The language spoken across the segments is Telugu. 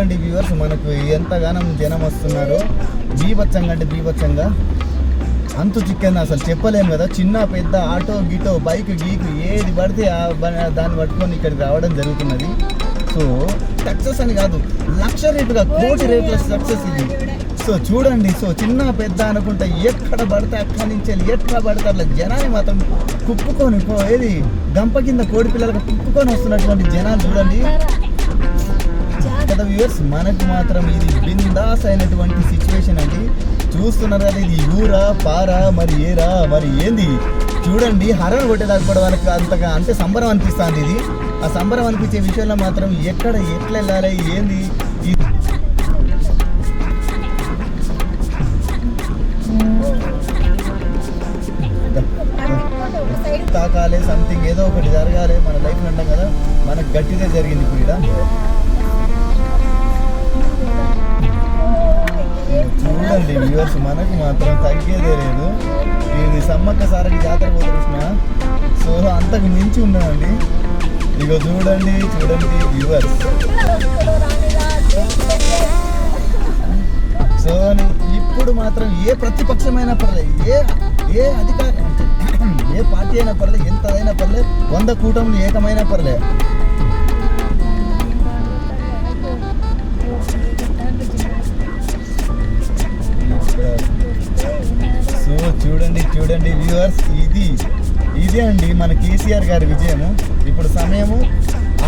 చూడండి వ్యూవర్స్, మనకు ఎంతగానం జనం వస్తున్నారు. బీభత్సంగా అంటే బీభత్సంగా అంతు చిక్కింది, అసలు చెప్పలేము కదా. చిన్న పెద్ద ఆటో గీటో బైక్ గీకు ఏది పడితే దాన్ని పట్టుకొని ఇక్కడికి రావడం జరుగుతున్నది. సో సక్సెస్ అని కాదు, లక్ష రేట్లుగా కోటి రేట్ల సక్సెస్ ఇది. సో చూడండి, సో చిన్న పెద్ద అనుకుంటే ఎక్కడ పడితే అక్కడి నుంచి ఎట్లా పడితే అట్లా జనాన్ని మాత్రం కుప్పుకొని ఏది గంప కింద కోడి పిల్లలకు కుప్పుకొని వస్తున్నటువంటి జనాలు చూడండి కదా వ్యూవర్స్. మనకు మాత్రం ఇది బిందాస్ అయినటువంటి సిచ్యువేషన్ అండి. చూస్తున్నారు కదా, ఇది ఊరా పారా మరి ఏరా మరి ఏంది చూడండి. హరన్ కొట్టేదాకా కూడా వాళ్ళకి అంతగా అంటే సంబరం అనిపిస్తుంది. ఇది ఆ సంబరం అనిపించే విషయంలో మాత్రం ఎక్కడ ఎట్లా వెళ్ళాలి ఏంది తాకాలి, సంథింగ్ ఏదో ఒకటి జరగాలి మన లైఫ్లో ఉంటాం కదా. మనకు గట్టిదే జరిగింది ఇప్పుడు ఇక్కడ. చూడండి వ్యూవర్స్, మనకు మాత్రం తగ్గేదే లేదు. ఇది సమ్మక్క సారకి జాతర పోతున్నా, సో అంతకు మించి ఉన్నదండి. ఇగో చూడండి చూడండి వ్యూవర్స్. సో ఇప్పుడు మాత్రం ఏ ప్రతిపక్షమైనా పర్లేదు, ఏ అధికార ఏ పార్టీ అయినా పర్లేదు, ఎంతదైనా పర్లేదు, 100 కూటములు ఏకమైనా పర్లేదు. సో చూడండి చూడండి వ్యూవర్స్, ఇదే అండి మన కేసీఆర్ గారి విజయము. ఇప్పుడు సమయము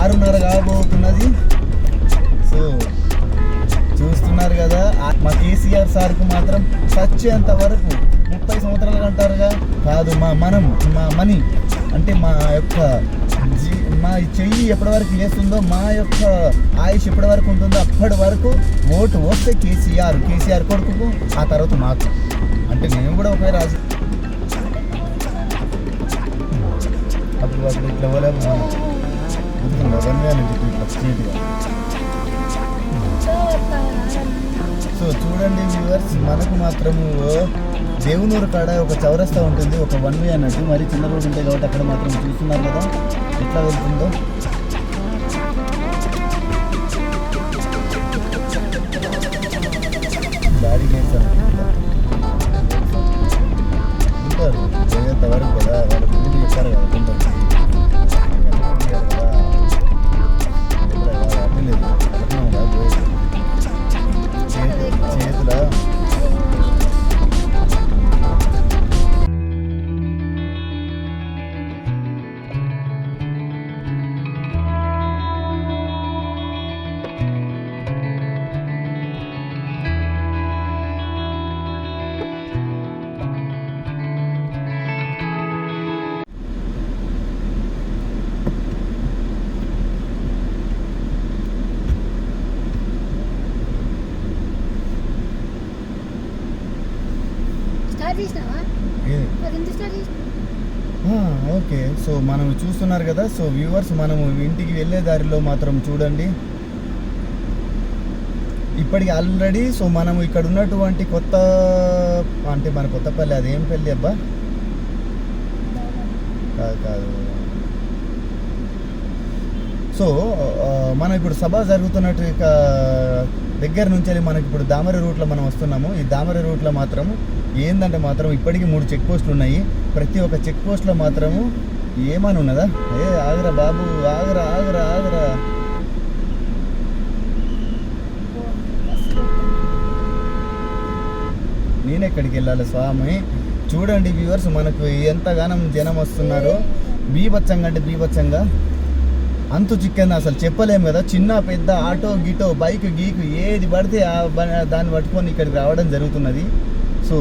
6:30 కాబోతున్నది. సో చూస్తున్నారు కదా, మా కేసీఆర్ సార్కు మాత్రం చచ్చేంత వరకు 30 సంవత్సరాలు అంటారుగా కాదు, మా మనీ అంటే మా చెయ్యి ఎప్పటి వరకు వేస్తుందో, మా యొక్క ఆయుష్ ఎప్పటి వరకు ఉంటుందో అప్పటి వరకు ఓటు వస్తే కేసీఆర్ కొడుకు, ఆ తర్వాత మాకు. అంటే మేము కూడా ఒక రాజు అప్పుడు ఇట్లా పోలేము ఇట్లా స్ట్రీట్గా. సో చూడండి వ్యూవర్స్, మనకు మాత్రము దేవునూరు కాడ ఒక చౌరస్తా ఉంటుంది, ఒక 1 వే అన్నట్టు. మరి చిన్న రోడ్డు ఉంటాయి కాబట్టి అక్కడ మాత్రం చూస్తున్నారు కదా ఎట్లా వెళ్తుందో. బ్యారికేడ్స్ ఉంటారు పోయేంత వరకు కదా, వాళ్ళు ముందు చెప్పారు కదా కొందరు చేతుల ఓకే. సో మనం చూస్తున్నారు కదా, సో వ్యూవర్స్, మనము ఇంటికి వెళ్ళే దారిలో మాత్రం చూడండి ఇప్పటికి ఆల్రెడీ. సో మనము ఇక్కడ ఉన్నటువంటి కొత్త అంటే మన కొత్తపల్లి, అదేం పల్లి అబ్బా కాదు. సో మనం ఇప్పుడు సభ జరుగుతున్నట్టు దగ్గర నుంచి మనకి ఇప్పుడు దామరి రూట్లో మనం వస్తున్నాము. ఈ దామరి రూట్లో మాత్రము ఏంటంటే మాత్రం ఇప్పటికీ 3 చెక్ పోస్టులు ఉన్నాయి. ప్రతి ఒక్క చెక్ పోస్ట్లో మాత్రము ఏమని ఉన్నదా, ఆగరా బాబు ఆగరా ఆగరా ఆగరా. నేనెక్కడికి వెళ్ళాలి స్వామి. చూడండి వ్యూవర్స్, మనకు ఎంతగానం జనం వస్తున్నారు. బీభత్సంగా అంటే బీభత్సంగా అంతు చిక్కింది, అసలు చెప్పలేము కదా. చిన్న పెద్ద ఆటో గీటో బైక్ గీకు ఏది పడితే దాన్ని పట్టుకొని ఇక్కడికి రావడం జరుగుతున్నది. సో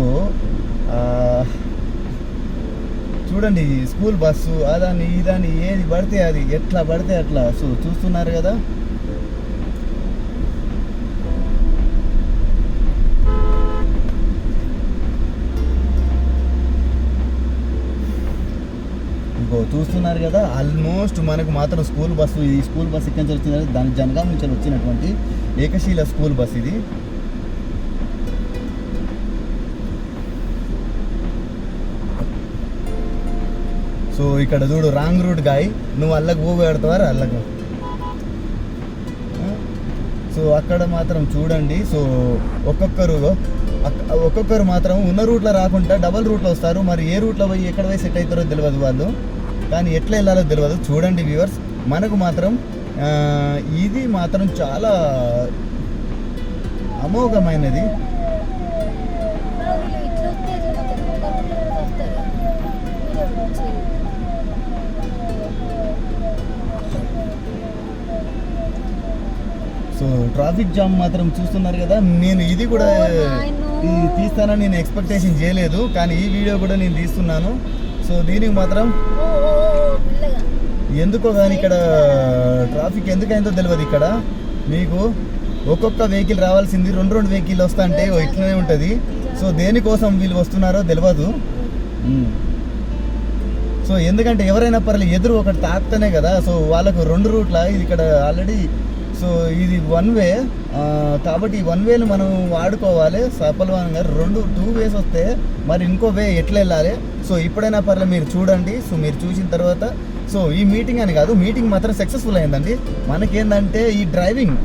చూడండి, స్కూల్ బస్సు అదాన్ని ఇదాన్ని ఏది పడితే అది ఎట్లా పడితే అట్లా. సో చూస్తున్నారు కదా. చూస్తున్నారు కదా, ఆల్మోస్ట్ మనకు మాత్రం స్కూల్ బస్సు. ఈ స్కూల్ బస్సు ఇక్కడి నుంచి వచ్చింది, దాని జనగాం నుంచి వచ్చినటువంటి ఏకశీల స్కూల్ బస్ ఇది. సో ఇక్కడ చూడు, రాంగ్ రూట్ గాయ, నువ్వు అల్లకు పోగొడతావారా అల్లకు. సో అక్కడ మాత్రం చూడండి. సో ఒక్కొక్కరు మాత్రం ఉన్న రూట్లో రాకుండా డబల్ రూట్లో వస్తారు. మరి ఏ రూట్లో పోయి ఎక్కడ పోయి సెట్ అవుతారో తెలియదు వాళ్ళు, కానీ ఎట్లా వెళ్ళాలో తెలియదు. చూడండి వ్యూవర్స్, మనకు మాత్రం ఇది మాత్రం చాలా అమోఘమైనది. సో ట్రాఫిక్ జామ్ మాత్రం చూస్తున్నారు కదా. నేను ఇది కూడా తీస్తానని నేను ఎక్స్పెక్టేషన్ చేయలేదు, కానీ ఈ వీడియో కూడా నేను తీస్తున్నాను. సో దీనికి మాత్రం ఎందుకో కానీ ఇక్కడ ట్రాఫిక్ ఎందుకైందో తెలియదు. ఇక్కడ మీకు ఒక్కొక్క వెహికల్ రావాల్సింది 2 వెహికల్ వస్తా అంటే ఇట్లనే ఉంటుంది. సో దేనికోసం వీళ్ళు వస్తున్నారో తెలియదు. సో ఎందుకంటే ఎవరైనా పర్లేదు ఎదురు ఒకటి తాకుతనే కదా. సో వాళ్ళకు 2 రూట్ల ఇది ఇక్కడ ఆల్రెడీ. సో ఇది 1 వే కాబట్టి ఈ 1 వేలు మనం వాడుకోవాలి సఫలంగా. 2 వేస్ వస్తే మరి ఇంకో వే ఎట్లా వెళ్ళాలి. సో ఇప్పుడైనా పర్లేదు మీరు చూడండి. సో మీరు చూసిన తర్వాత సో ఈ మీటింగ్ అని కాదు, మీటింగ్ మాత్రం సక్సెస్ఫుల్ అయిందండి. మనకేందంటే ఈ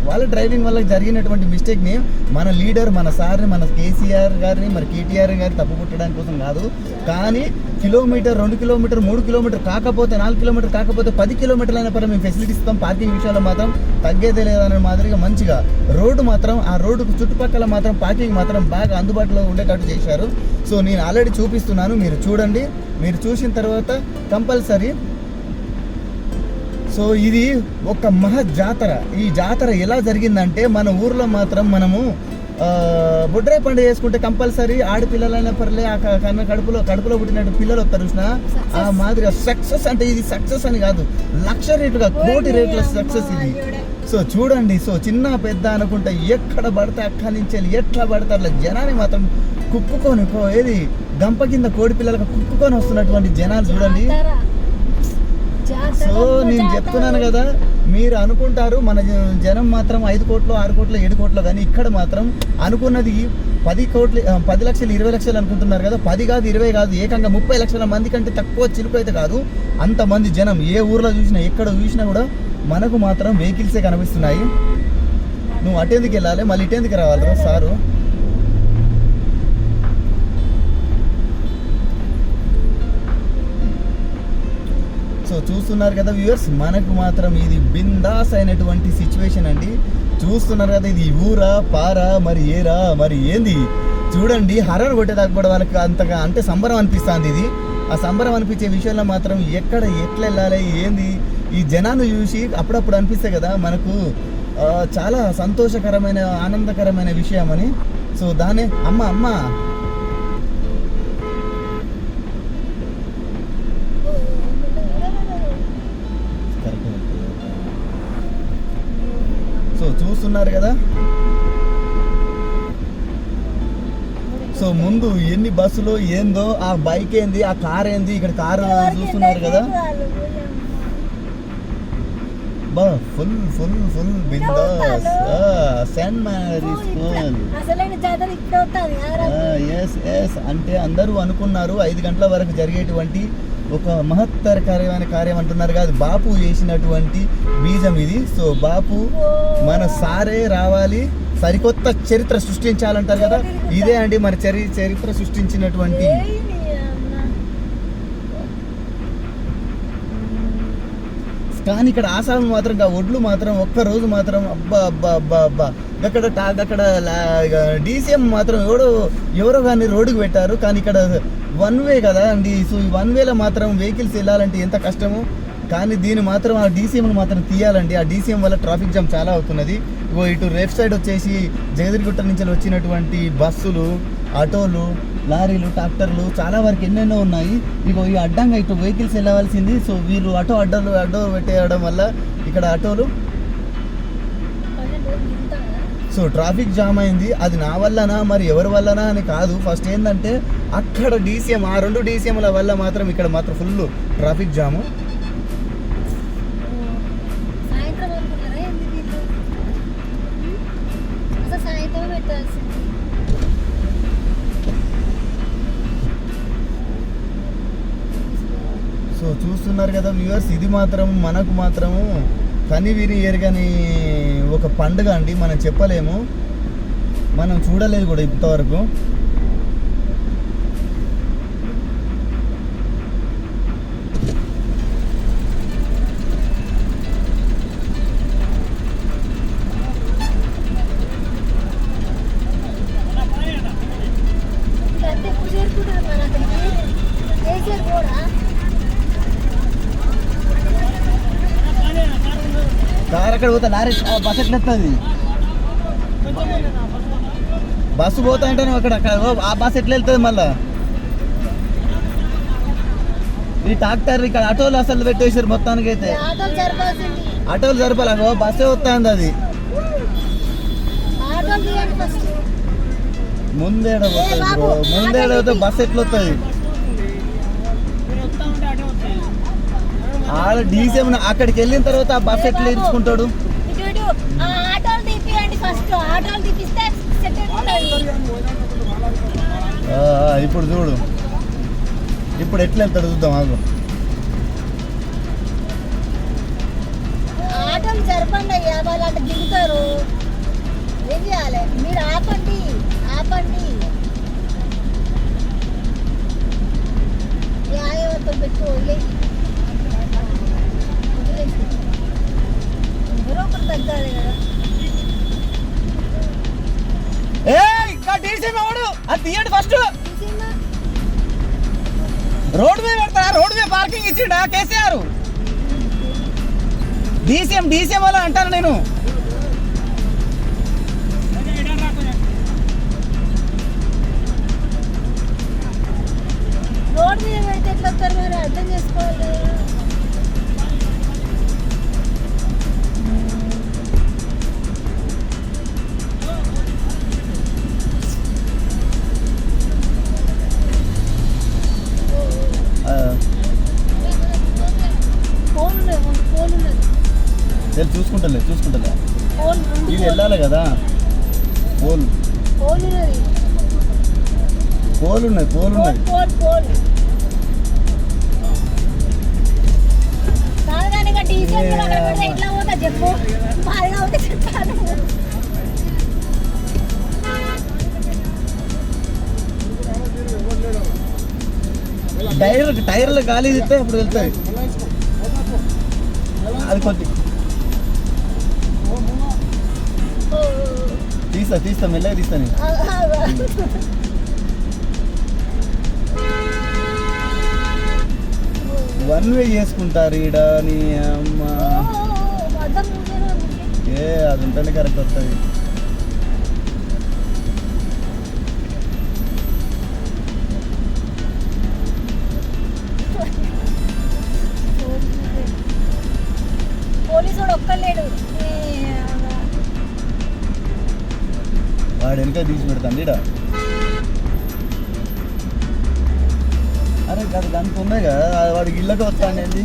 వాళ్ళ డ్రైవింగ్ వల్ల జరిగినటువంటి మిస్టేక్ని మన లీడర్, మన సార్ని, మన కేసీఆర్ గారిని, మరి కేటీఆర్ గారిని తప్పు పుట్టడానికి కోసం కాదు. కానీ కిలోమీటర్, 2 కిలోమీటర్, 3 కిలోమీటర్ కాకపోతే, 4 కిలోమీటర్ కాకపోతే 10 కిలోమీటర్లు అయినా పర్లేదు మేము ఫెసిలిటీ ఇస్తాం. పార్కింగ్ విషయంలో మాత్రం తగ్గేదే లేదనే మాదిరిగా మంచిగా రోడ్డు మాత్రం, ఆ రోడ్డుకు చుట్టుపక్కల మాత్రం పార్కింగ్ మాత్రం బాగా అందుబాటులో ఉండేటట్టు చేశారు. సో నేను ఆల్రెడీ చూపిస్తున్నాను, మీరు చూడండి. మీరు చూసిన తర్వాత కంపల్సరీ. సో ఇది ఒక మహా జాతర. ఈ జాతర ఎలా జరిగిందంటే మన ఊర్లో మాత్రం మనము బొడ్రాయి పండుగ చేసుకుంటే కంపల్సరీ ఆడపిల్లలైనా పర్లే ఆ కడుపులో పుట్టినట్టు పిల్లలు వస్తారు చూసిన ఆ మాదిరిగా సక్సెస్. అంటే ఇది సక్సెస్ అని కాదు, 1,00,000 రేట్లుగా 1,00,00,000 రేట్ల సక్సెస్ ఇది. సో చూడండి. సో చిన్న పెద్ద అనుకుంటే ఎక్కడ పడితే అక్కడి నుంచి ఎట్లా పడితే అట్లా జనాన్ని మాత్రం కుక్కుకొని ఏది గంప కింద కోడి పిల్లలకు కుక్కుకొని వస్తున్నటువంటి జనాలు చూడండి. సో నేను చెప్తున్నాను కదా, మీరు అనుకుంటారు మన జనం మాత్రం 5 కోట్లు, 6 కోట్లు, 7 కోట్లు, కానీ ఇక్కడ మాత్రం అనుకున్నది 10 కోట్లు, 10 లక్షలు, 20 లక్షలు అనుకుంటున్నారు కదా. 10 కాదు, 20 కాదు, ఏకంగా 30 లక్షల మంది కంటే తక్కువ చిలుకు అయితే కాదు. అంతమంది జనం ఏ ఊర్లో చూసినా, ఎక్కడ చూసినా కూడా మనకు మాత్రం వెహికల్సే కనిపిస్తున్నాయి. నువ్వు అటెందుకు వెళ్ళాలి, మళ్ళీ ఇటెందుకు రావాలిరా సారు. సో చూస్తున్నారు కదా వ్యూవర్స్, మనకు మాత్రం ఇది బిందాస్ అయినటువంటి సిచ్యువేషన్ అండి. చూస్తున్నారు కదా, ఇది ఊరా పారా మరి ఏరా మరి ఏంది చూడండి. హర్రర్ కొట్టేదాకా కూడా వాళ్ళకి అంతగా అంటే సంబరం అనిపిస్తుంది. ఇది ఆ సంబరం అనిపించే విషయంలో మాత్రం ఎక్కడ ఎట్లా వెళ్ళాలి ఏంది ఈ జనాన్ని చూసి అప్పుడప్పుడు అనిపిస్తాయి కదా మనకు చాలా సంతోషకరమైన, ఆనందకరమైన విషయం అని. సో దానే అమ్మ సో చూస్తున్నారు కదా. సో ముందు ఎన్ని బస్సులు ఏందో, ఆ బైక్ ఏంది, ఆ కార్ ఏంది, ఇక్కడ కారు చూస్తున్నారు కదా. బా ఫుల్ ఫుల్ ఫుల్ బిందాస్. Saint Mary school. ఎస్ అంటే అందరూ అనుకున్నారు 5 గంటల వరకు జరిగేటువంటి ఒక మహత్తరకరమైన కార్యం అంటున్నారు కాదు, బాపు చేసినటువంటి బీజం ఇది. సో బాపు మన సారే రావాలి, సరికొత్త చరిత్ర సృష్టించాలంటారు కదా, ఇదే అండి మరి చరిత్ర సృష్టించినటువంటి. కానీ ఇక్కడ ఆసాము మాత్రం ఒడ్లు మాత్రం ఒక్కరోజు మాత్రం అబ్బా అక్కడ డీసీఎం మాత్రం ఎవరో కానీ రోడ్డుకు పెట్టారు. కానీ ఇక్కడ 1 వే కదా అండి. సో ఈ 1 వేలో మాత్రం వెహికల్స్ వెళ్ళాలంటే ఎంత కష్టము. కానీ దీన్ని మాత్రం ఆ డీసీఎంను మాత్రం తీయాలండి. ఆ డీసీఎం వల్ల ట్రాఫిక్ జామ్ చాలా అవుతున్నది. ఇటు లెఫ్ట్ సైడ్ వచ్చేసి జగదిరిగుట్ట నుంచి వచ్చినటువంటి బస్సులు, ఆటోలు, లారీలు, ట్రాక్టర్లు చాలా వరకు ఎన్నెన్నో ఉన్నాయి. ఈ అడ్డంగా ఇటు వెహికల్స్ వెళ్ళవలసింది. సో వీళ్ళు అడ్డో పెట్టేయడం వల్ల ఇక్కడ ఆటోలు సో ట్రాఫిక్ జామ్ అయింది. అది నా వల్లనా మరి ఎవరి వల్లనా అని కాదు. ఫస్ట్ ఏంటంటే అక్కడ డీసీఎం, ఆ 2 డీసీఎంల వల్ల మాత్రం ఇక్కడ మాత్రం ఫుల్ ట్రాఫిక్ జాము. సో చూస్తున్నారు కదా వ్యూవర్స్, ఇది మాత్రం మనకు మాత్రము కనివిని ఎరగని ఒక పండుగ అండి. మనం చెప్పలేము, మనం చూడలేదు కూడా ఇంతవరకు. కార్ అక్కడ పోతా, లారీ బస్ ఎట్లా వస్తుంది? బస్సు పోతా అంటే అక్కడ ఆ బస్ ఎట్లా వెళ్తుంది మళ్ళా? ఈ ట్రాక్టర్ ఇక్కడ ఆటోలు అసలు పెట్టేసారు మొత్తానికి. అయితే ఆటోలు సరిపాలి, బస్సే వస్తుంది. అది ముందేడ ముందేడ బస్ ఎట్లా వస్తుంది? ఆడ డీసీఎం అక్కడికి వెళ్ళిన తర్వాత ఆ బస్ ఎట్లా ఇచ్చుకుంటాడు? ఇప్పుడు చూడు, ఇప్పుడు ఎట్లా వెళ్తాడు చూద్దాం. ఆగు, ఆటోలు జరపండి అయ్యా, వాళ్ళు అట్లా దిగుతారు. ఏం చేయాలి? మీరు ఆపండి ఆపండి. న్యాయవంతం పెట్టు, వదిలేసి ఎవరో ఒకరు తగ్గాలి కదా. అది తీయండి ఫస్ట్. రోడ్డు మీద పెడతా, రోడ్డు మీద పార్కింగ్ ఇచ్చిండా కేసీఆర్? డీసీఎం వల్ల అంటాను నేను. రోడ్డు మీద పెడితే ఎట్లా వస్తారు మరి? అర్థం చేసుకోవాలి. చూసుకుంటలే ఇది వెళ్ళాలి కదా. పోల్ ఉన్నది. చెప్పు, టైర్లు గాలి తిస్తే అప్పుడు వెళ్తాయి. అది కొద్ది తీస్తా మెల్లగా తీస్తా. నేను వన్ వే చేసుకుంటారు ఈడ. నీ అమ్మ అది ఉంటేనే కరెక్ట్ వస్తుంది. పోలీసు ఒక్కలేడు, వాడు వెనక తీసి పెడతాను ఈడ. అరే కాదు, దానికి ఉన్నాయి కదా, వాడికి ఇళ్ళకి వస్తాండి.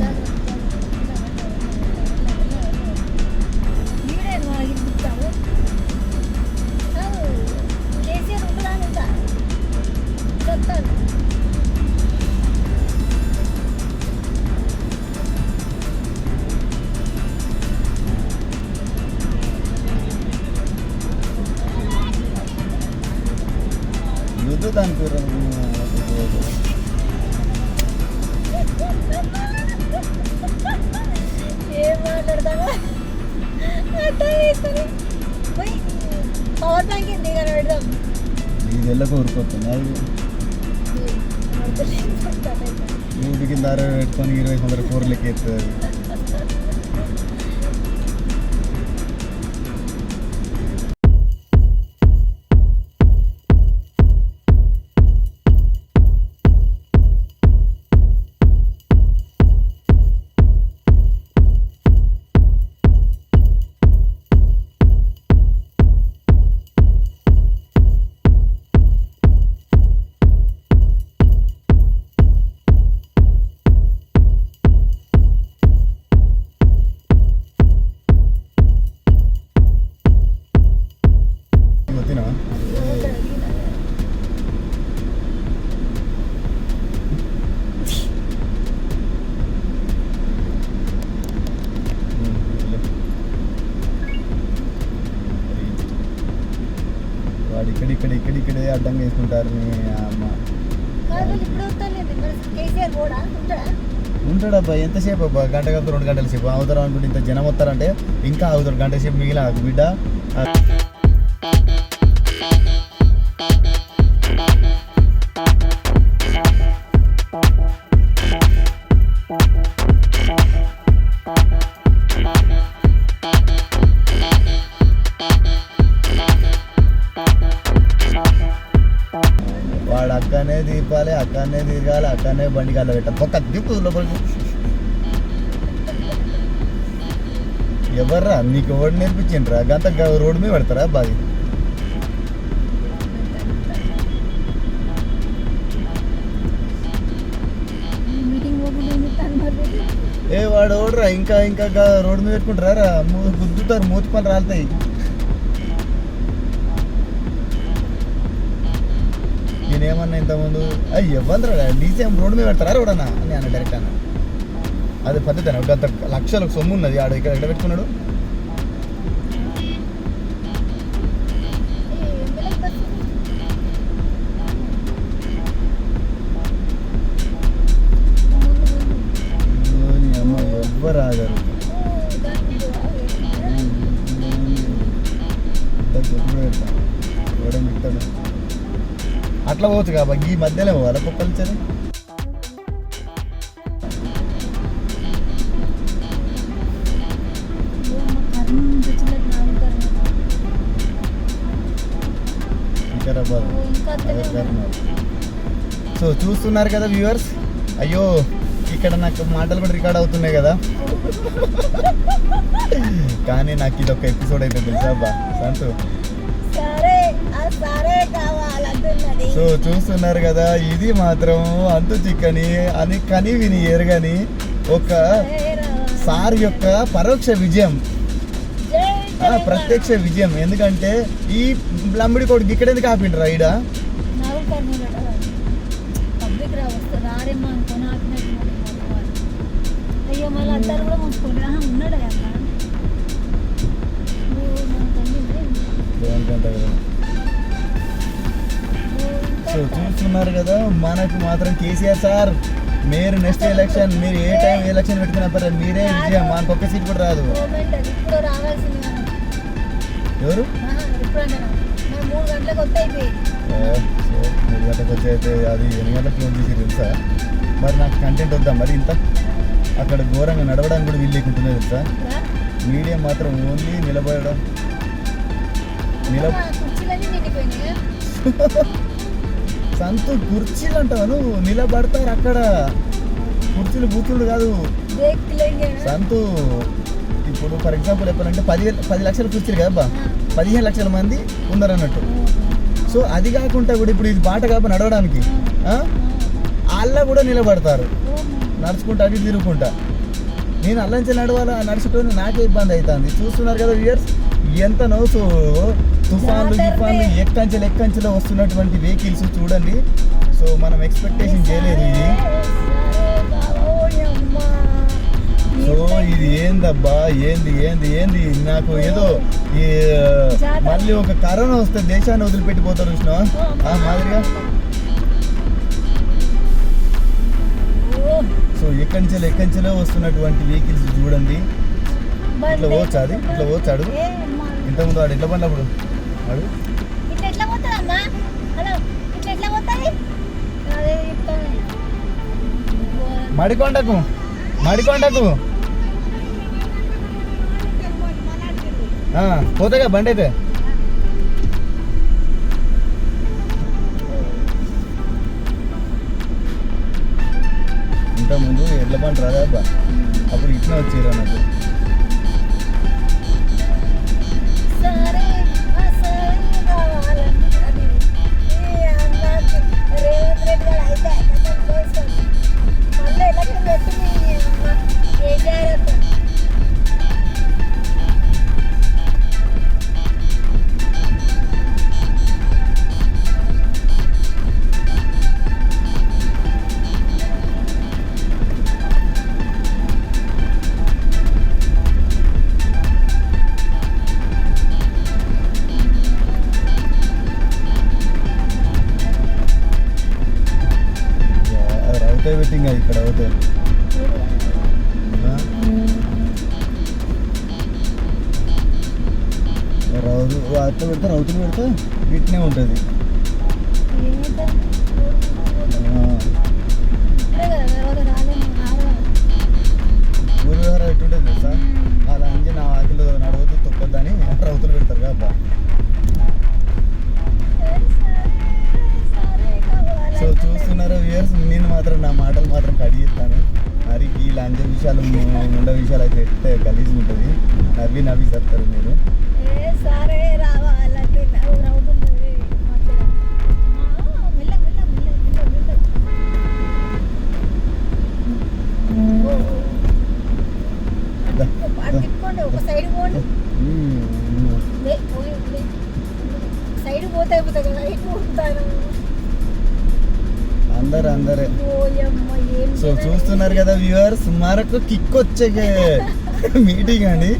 దాని పేరు ఏం మాట్లాడతావా? పవర్ బ్యాంక్ ఇంటి కానీ పెడదాం. ఇది ఎల్ల కోరుకోతుంది. ఊరికి దార పెట్టుకొని 20 కూరలకి ఎత్తుంది. వాడు ఇక్కడిక్కడే అడ్డంగా వేసుకుంటారు నీ అమ్మ. కాదు ఇప్పుడు వస్తలేదు మరి కేసీఆర్ కూడా ఉంటాడా? ఉంటాడబ్బా ఎంతసేపు అబ్బా, గంట 2 గంటల సేపు అవుతారు అనుకుంటే ఇంత జనం వస్తారంటే ఇంకా అవుతారు గంట సేపు మిగిలిన బిడ్డ. వాడు అక్కనే తీపాలి, అక్కనే తిరగాలి, అక్కనే బండి కాళ్ళ పెట్టాలి. ఒక్క దిప్పు లోపలికి. ఎవర్రా నీకు ఎవరు నేర్పించిండ్రా గంత రోడ్డు మీద పెడతారా బాగా? మీటింగ్ పోకుండా ఏం చెప్తాను మరి? ఏ వాడు ఓడరా ఇంకా రోడ్డు మీద పెట్టుకుంటారా? గుద్దుతారు, మూతి పనులు రాలుతాయి. నేనేమన్నా ఇంతకుముందు అయ్యి ఇవ్వందిరా డీసీఎం రోడ్డు మీద పెడతారా రోడన్నా అని అన్న డైరెక్ట్ అన్న. అది పద్ధతి అని గంత లక్షలకు సొమ్ము ఉన్నది ఆడ ఇక్కడ ఎక్కడ పెట్టుకున్నాడు. అమ్మ ఎవ్వరు ఆగారు. పెడతాడు అట్లా పోవచ్చు కాబట్టి ఈ మధ్యలో పోవాలి కుక్కల్చని. వికారాబాద్ సో చూస్తున్నారు కదా వ్యూవర్స్. అయ్యో ఇక్కడ నాకు మాటలు కూడా రికార్డ్ అవుతున్నాయి కదా, కానీ నాకు ఇది ఒక ఎపిసోడ్ అయితే తెలుసా అబ్బా సంతు. సో చూస్తున్నారు కదా, ఇది మాత్రం అంతు చిక్కని అని కని విని ఎరగని ఒక సార్ యొక్క పరోక్ష విజయం, ప్రత్యక్ష విజయం. ఎందుకంటే ఈ లంబడి కొడుకు ఇక్కడ ఎందుకు ఆపిండ్రా ఈడ? సో చూస్తున్నారు కదా, మనకు మాత్రం కేసీఆర్ సార్ మీరు నెక్స్ట్ ఎలక్షన్ మీరు ఏ టైం ఎలక్షన్ పెట్టుకున్నా పర్లేదు మీరే విజయం, మనకు ఒక్క సీట్ కూడా రాదు. ఎవరు 3 గంటలకు వచ్చి 3 గంటలకు వచ్చి అయితే అది 8 గంటలకు క్లోజ్ చేసి తెలుసా? మరి నాకు కంటెంట్ వద్దా మరి ఇంత? అక్కడ ఘోరంగా నడవడానికి కూడా వీలు లేకుంటుంది తెలుసా? మీడియా మాత్రం ఓన్లీ నిలబడడం సంతు కుర్చీలు అంటావా నువ్వు? నిలబడతారు అక్కడ కుర్చీలు బూతులు కాదు సంతు. ఇప్పుడు ఫర్ ఎగ్జాంపుల్ చెప్పాలంటే 10 లక్షల కుర్చీలు కదా 15 లక్షల మంది ఉన్నారు అన్నట్టు. సో అది కాకుండా కూడా ఇప్పుడు ఇది బాట కాబట్టి నడవడానికి అలా కూడా నిలబడతారు నడుచుకుంటా అటు తిరుగుకుంటా. నేను అల్లంచి నడవాలా నడుచుకొని నాకే ఇబ్బంది అవుతుంది. చూస్తున్నారు కదా వ్యూయర్స్ ఎంత నవ్వు తుఫాన్లు ఎక్కంచెలో వస్తున్నటువంటి వెహికల్స్ చూడండి. సో మనం ఎక్స్పెక్టేషన్ చేయలేదు ఇది. సో ఇది ఏందబ్బా ఏంది నాకు ఏదో ఈ మళ్ళీ ఒక కరోనా వస్తే దేశాన్ని వదిలిపెట్టిపోతారు చూసినా ఆ మాదిరిగా. సో ఎక్కంచెలో వస్తున్నటువంటి వెహికల్స్ చూడండి. ఇట్లా పోచాడు ఇంతకుముందు వాడు ఎట్లా పడినప్పుడు వాడు మడికొండకు పోతాగా బండి అయితే. ఇంతకుముందు ఎడ్ల బండి రాదా అబ్బా, అప్పుడు ఇట్లా వచ్చారు అన్నట్టు. ఇంకా ఇక్కడ పోతే ఆ? అట్లా పెడితే రౌతులు పెడితే ఇట్నే ఉంటుంది ఊరుగారు ఎట్టుంటుంది తెలుసా అలా నుంచి నా వాకిలు నడవద్దు తొక్కొద్దని రౌతులు పెడతారు కదా సో చూస్తున్నారు వ్యూయర్స్, నేను మాత్రం నా మాటలు మాత్రం కడిగిస్తాను. మరి ఈ లంచ విషయాలు ఉండే విషయాలు అయితే ఎట్టే గలీజ్ ఉంటుంది, నవ్వి చెప్తారు మీరు. ఒక సైడ్ పోండి, సైడ్ పోతే అయిపోతుంది కదా, ఇటు ఉంటాను అందరే. సో చూస్తున్నారు కదా వ్యూవర్స్, మరొక కిక్ వచ్చే మీటింగ్ అండి.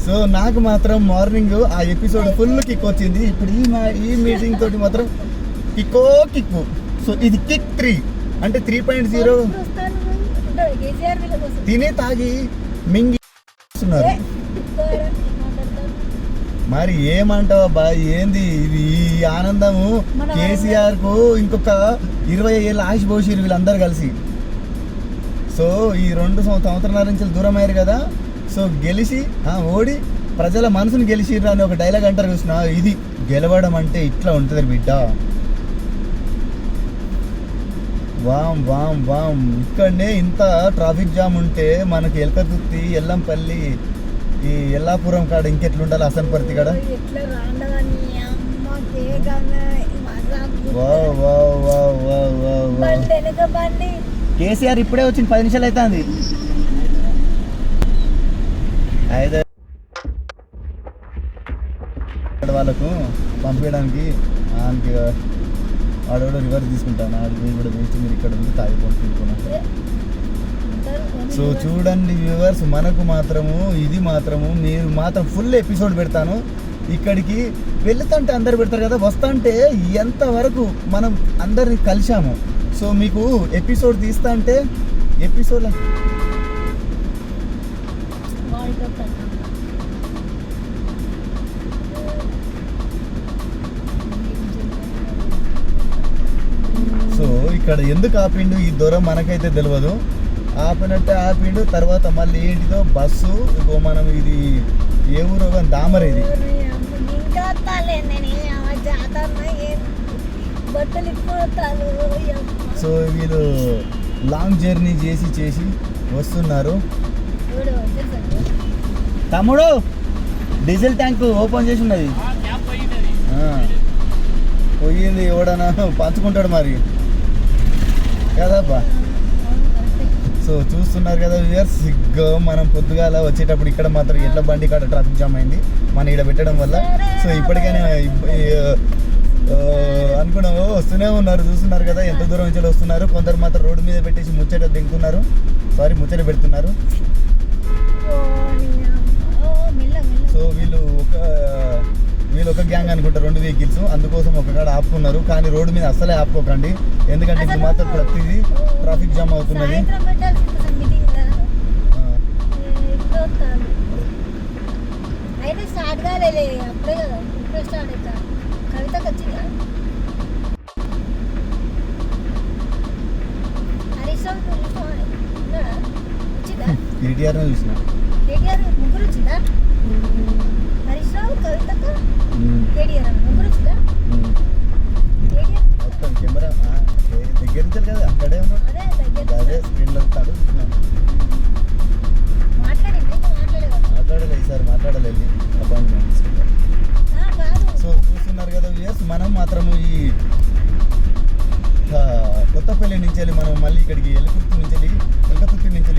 సో నాకు మాత్రం మార్నింగ్ ఆ ఎపిసోడ్ ఫుల్ కిక్ వచ్చింది. ఇప్పుడు ఈ మీటింగ్ తోటి మాత్రం కిక్కు. సో ఇది కిక్ 3 అంటే 3.0 తినే తాగి మింగి స్తున్నారు. మరి ఏమంటావా బా, ఏంది ఇది ఈ ఆనందము? కేసీఆర్ కు ఇంకొక 20 ఏళ్ళ ఆశ పోసిరు వీళ్ళందరూ కలిసి. సో ఈ 2 సంవత్సరాల నుంచి దూరం అయ్యారు కదా. సో గెలిచి ఓడి ప్రజల మనసును గెలిచిర్రు అని ఒక డైలాగ్ అంటారు చూసిన, ఇది గెలవడం అంటే ఇట్లా ఉంటుంది బిడ్డ. వామ్ ఇక్కడనే ఇంత ట్రాఫిక్ జామ్ ఉంటే మనకి ఎల్కతుర్తి, ఎల్లంపల్లి, ఈ ఎల్లాపురం కాడ ఇంకెట్లుండాలి, అసన్పర్తి కాడ. కేసీఆర్ ఇప్పుడే వచ్చింది, 10 నిమిషాలు అవుతుంది. అయితే వాళ్ళకు పంపించడానికి ఆయనకి వాడు కూడా రివర్స్ తీసుకుంటాను, ఆడికి కూడా వేస్ట్, మీరు ఇక్కడ ఉంది తాగిపోతున్నారు. సో చూడండి వ్యూవర్స్, మనకు మాత్రము ఇది మాత్రము మీరు మాత్రం ఫుల్ ఎపిసోడ్ పెడతాను. ఇక్కడికి వెళ్తుంటే అందరు పెడతారు కదా, వస్తుంటే ఎంతవరకు మనం అందరిని కలిసాము. సో మీకు ఎపిసోడ్ తీస్తా అంటే ఎపిసోడ్ సో ఇక్కడ ఎందుకు ఆపిండు ఈ దూరం మనకైతే తెలియదు. ఆపినట్టే ఆపిండు, తర్వాత మళ్ళీ ఏంటిదో బస్సు. ఇగో మనం ఇది ఏ ఊరు దామర, ఇది సో వీళ్ళు లాంగ్ జర్నీ చేసి వస్తున్నారు. తమ్ముడు డీజిల్ ట్యాంక్ ఓపెన్ చేసి ఉన్నది, పోయింది. ఎవడన్నా పంచుకుంటాడు మరి కదబ్బా. సో చూస్తున్నారు కదా వ్యూయర్స్, సిగ్గా మనం పొద్దుగాల వచ్చేటప్పుడు ఇక్కడ మాత్రం ఎడ్ల బండి కాడ ట్రాఫిక్ జామ్ అయింది మన ఇక్కడ పెట్టడం వల్ల. సో ఇప్పటికైనా అనుకున్నాము, వస్తూనే ఉన్నారు. చూస్తున్నారు కదా ఎంత దూరం నుంచి వస్తున్నారు. కొందరు మాత్రం రోడ్డు మీద పెట్టేసి ముచ్చట దిగుతున్నారు, ముచ్చట పెడుతున్నారు. సో వీళ్ళు ఒక గ్యాంగ్ అనుకుంటారు, 2 వెహికల్స్, అందుకోసం ఒక కాడ ఆపుకున్నారు. కానీ రోడ్డు మీద అస్సలే ఆపుకోకండి, ఎందుకంటే ఇది మాత్రం ప్రతిదీ ట్రాఫిక్ జామ్ అవుతున్నది. కేటీఆర్ చూసిన ముగ్గురు వచ్చిందా? హరీష్ రావు, కవితక్క, కేటీఆర్ ముగ్గురు వచ్చిందా? మొత్తం కెమెరా దగ్గర నుంచి కదా, అక్కడే ఉన్నాడు. అదే స్క్రీన్లో మాట్లాడలేదు ఈసారి, మాట్లాడలేదు అపాయింట్మెంట్ తీసుకుంటారు. సో చూస్తున్నారు కదా వ్యూయర్స్, మనం మాత్రము ఈ కొత్తపల్లి నుంచి వెళ్ళి మనం మళ్ళీ ఇక్కడికి ఎలకుర్తి నుంచి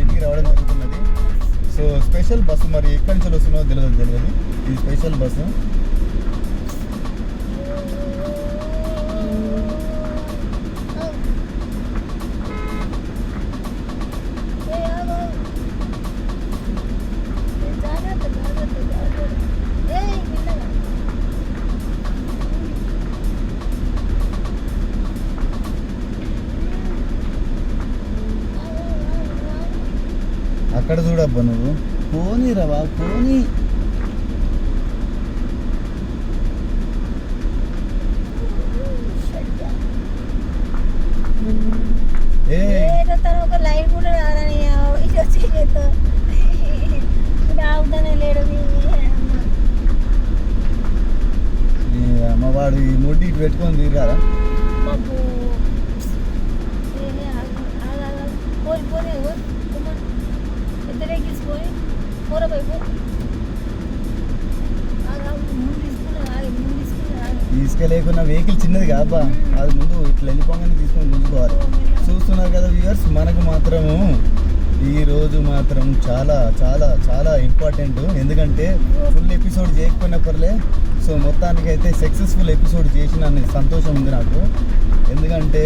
ఇంటికి రావడం జరుగుతున్నది. సో స్పెషల్ బస్సు, మరి ఎక్కడి నుంచి వస్తుందో తెలియదు. ఇది స్పెషల్ బస్సు. అక్కడ చూడబ్బా నువ్వు. పోనీ రవా పోనీ. ఏ ఏదో తను ఒక లైన్ కూడా రాదని ఇది వచ్చి చేతో ఇప్పుడు ఆగుతానే లేడు అమ్మవాడు ఈ ముడ్డి ఇటు పెట్టుకొని తిరగారా? బాబు పోయి పోనీ ఇద్దరే తీసుకొని పోరపోయి ముందు తీసుకున్నా తీసుకెళ్ళకుండా వెహికల్ చిన్నది కాబ్బా, అది ముందు ఇట్లా వెళ్ళిపోగానే తీసుకొని చూసుకోవాలి. చూస్తున్నారు కదా వ్యూవర్స్, మనకు మాత్రము ఈరోజు మాత్రం చాలా చాలా చాలా ఇంపార్టెంట్. ఎందుకంటే ఫుల్ ఎపిసోడ్ చేయకపోయినా పర్లే, సో మొత్తానికైతే సక్సెస్ఫుల్ ఎపిసోడ్ చేసిన సంతోషం ఉంది నాకు. ఎందుకంటే